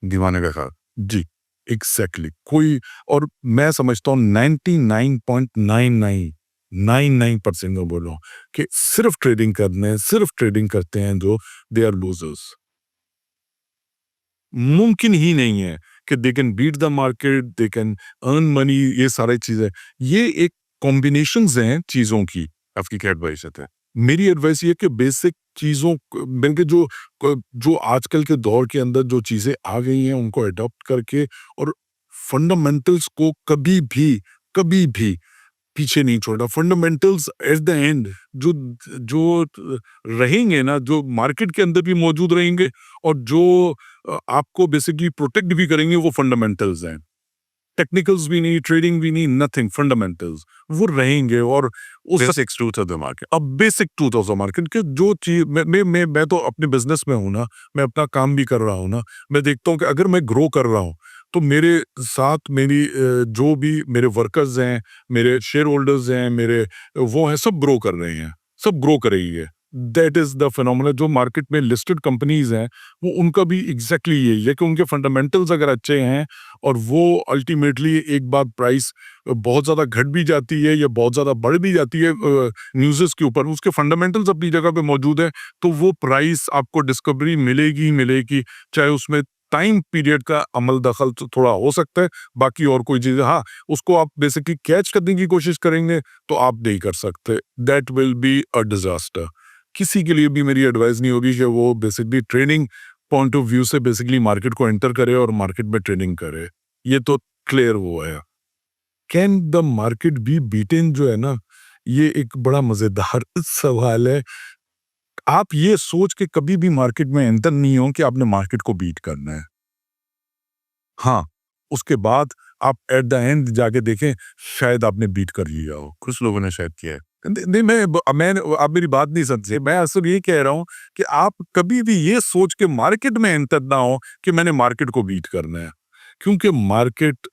दीवाने का ख़्याल। जी, एग्जैक्टली कोई, और मैं समझता हूँ 99.99% मैं बोल रहा हूँ कि सिर्फ ट्रेडिंग करने, सिर्फ ट्रेडिंग करते हैं जो, दे आर लूजर्स। मुमकिन ही नहीं है कि they can beat the market, they can earn money, ये सारी चीजें, ये एक कॉम्बिनेशंस हैं चीजों की। आपकी क्या एडवाइस है? मेरी एडवाइस ये है कि बेसिक चीजों बल्कि जो आजकल के दौर के अंदर जो चीजें आ गई हैं उनको अडॉप्ट करके, और फंडामेंटल्स को कभी भी पीछे नहीं छोड़ना। फंडामेंटल्स एट द एंड जो जो रहेंगे ना, जो मार्केट के अंदर भी मौजूद रहेंगे और जो आपको बेसिकली प्रोटेक्ट भी करेंगे, वो फंडामेंटल्स हैं। टेक्निकल्स भी नहीं, ट्रेडिंग भी नहीं, नथिंग, फंडामेंटल्स वो रहेंगे। और उस Basic truth of the market. अब basic truth of the market कि जो चीज मैं तो अपने बिजनेस में हूँ ना, मैं अपना काम भी कर रहा हूँ ना, मैं देखता हूँ कि अगर मैं ग्रो कर रहा हूँ तो मेरे साथ मेरी जो भी मेरे वर्कर्स हैं, मेरे शेयर होल्डर्स हैं, मेरे वो हैं, सब ग्रो कर रहे हैं, सब ग्रो करेंगे। That is the phenomena. जो मार्केट में लिस्टेड कंपनीज हैं वो उनका भी एग्जैक्टली यही है कि उनके फंडामेंटल्स अगर अच्छे हैं और वो अल्टीमेटली एक बार प्राइस बहुत ज़्यादा घट भी जाती है या बहुत ज़्यादा बढ़ भी जाती है न्यूज़ के ऊपर, उसके फंडामेंटल्स अपनी जगह पे मौजूद है, तो वो प्राइस आपको डिस्कवरी मिलेगी ही मिलेगी। चाहे उसमें टाइम पीरियड का अमल दखल तो थोड़ा हो सकता है, बाकी और कोई चीज़ हाँ, उसको आप बेसिकली कैच करने की कोशिश करेंगे तो आप नहीं कर सकते। That will be a disaster. किसी के लिए भी मेरी एडवाइस नहीं होगी कि वो basically trading point of view से बेसिकली मार्केट को एंटर करे और मार्केट में ट्रेडिंग करे। ये तो क्लियर हुआ है। Can the market B beaten जो है ना, ये एक बड़ा मजेदार सवाल है। आप ये सोच के कभी भी मार्केट में एंटर नहीं हो कि आपने मार्केट को बीट करना है। हाँ, उसके बाद आप एट द एंड जाके देखें शायद आपने बीट कर लिया हो। कुछ लोगों ने शायद किया है। नहीं, मैं आप मेरी बात नहीं समझे। मैं असल ये कह रहा हूँ कि आप कभी भी ये सोच के मार्केट में एंटर ना हो कि मैंने मार्केट को बीट करना है, क्योंकि मार्केट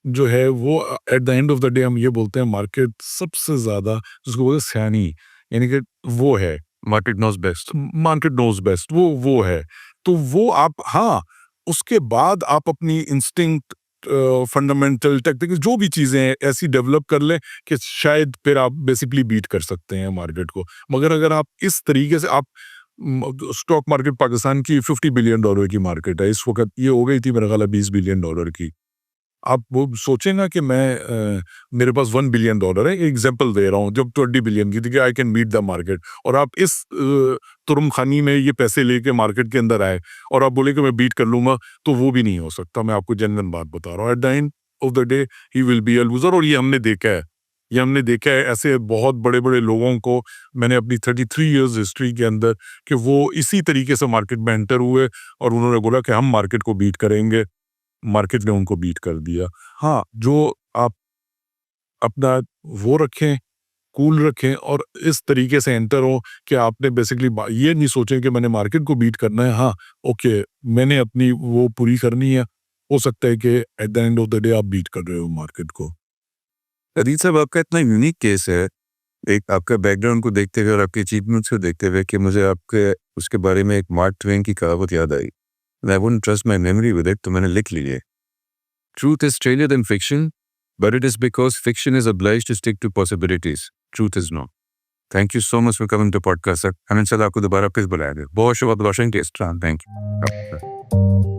जो है वो at the end of the day हम ये बोलते हैं मार्केट सबसे ज्यादा जिसको बोलते हैं सयानी, यानी कि वो है Market knows best. Market knows best, वो है। तो वो आप हाँ, उसके बाद आप अपनी इंस्टिंक्ट फंडामेंटल टेक्निकल जो भी चीजें हैं ऐसी डेवलप कर लें कि शायद फिर आप बेसिकली बीट कर सकते हैं मार्केट को। मगर अगर आप इस तरीके से आप स्टॉक मार्केट पाकिस्तान की $50 बिलियन की मार्केट है इस वक्त, ये हो गई थी मेरा ख्याल है $20 बिलियन की। आप वो सोचेंगे कि मेरे पास $1 बिलियन है, एग्जांपल दे रहा हूँ, जब 20 बिलियन की थी कि I can beat the market, और आप इस तुरमखानी में ये पैसे लेके मार्केट के अंदर आए और आप बोले कि मैं बीट कर लूंगा, तो वो भी नहीं हो सकता। मैं आपको जेन्युइन बात बता रहा हूँ। At the end of the day he will be a loser. और ये हमने देखा है, ये हमने देखा है ऐसे बहुत बड़े बड़े लोगों को मैंने अपनी 33 इयर्स हिस्ट्री के अंदर कि वो इसी तरीके से मार्केट में एंटर हुए और उन्होंने बोला कि हम मार्केट को बीट करेंगे, मार्केट ने उनको बीट कर दिया। हाँ, जो आप अपना वो रखें, कूल रखें और इस तरीके से एंटर हो कि आपने बेसिकली ये नहीं सोचें कि मैंने मार्केट को बीट करना है। हाँ, ओके, मैंने अपनी वो पूरी करनी है। हो सकता है कि at the end of the day आप बीट कर रहे हो मार्केट को। अजीत साहब, आपका इतना यूनिक केस है, एक आपका बैकग्राउंड को देखते हुए और आपके अचीवमेंट्स को देखते हुए, कि मुझे आपके उसके बारे में एक मार्क ट्वेन की कहावत याद आई। I wouldn't trust my memory with it, तो मैंने लिख ली है। Truth is stranger than fiction, but it is because fiction is obliged to stick to possibilities. Truth is not. Thank you so much for coming to podcast sir. हम इंशाल्लाह आपको दोबारा फिर बुलाएंगे। बहुत शुभ, बहुत टेस्ट। Thank you.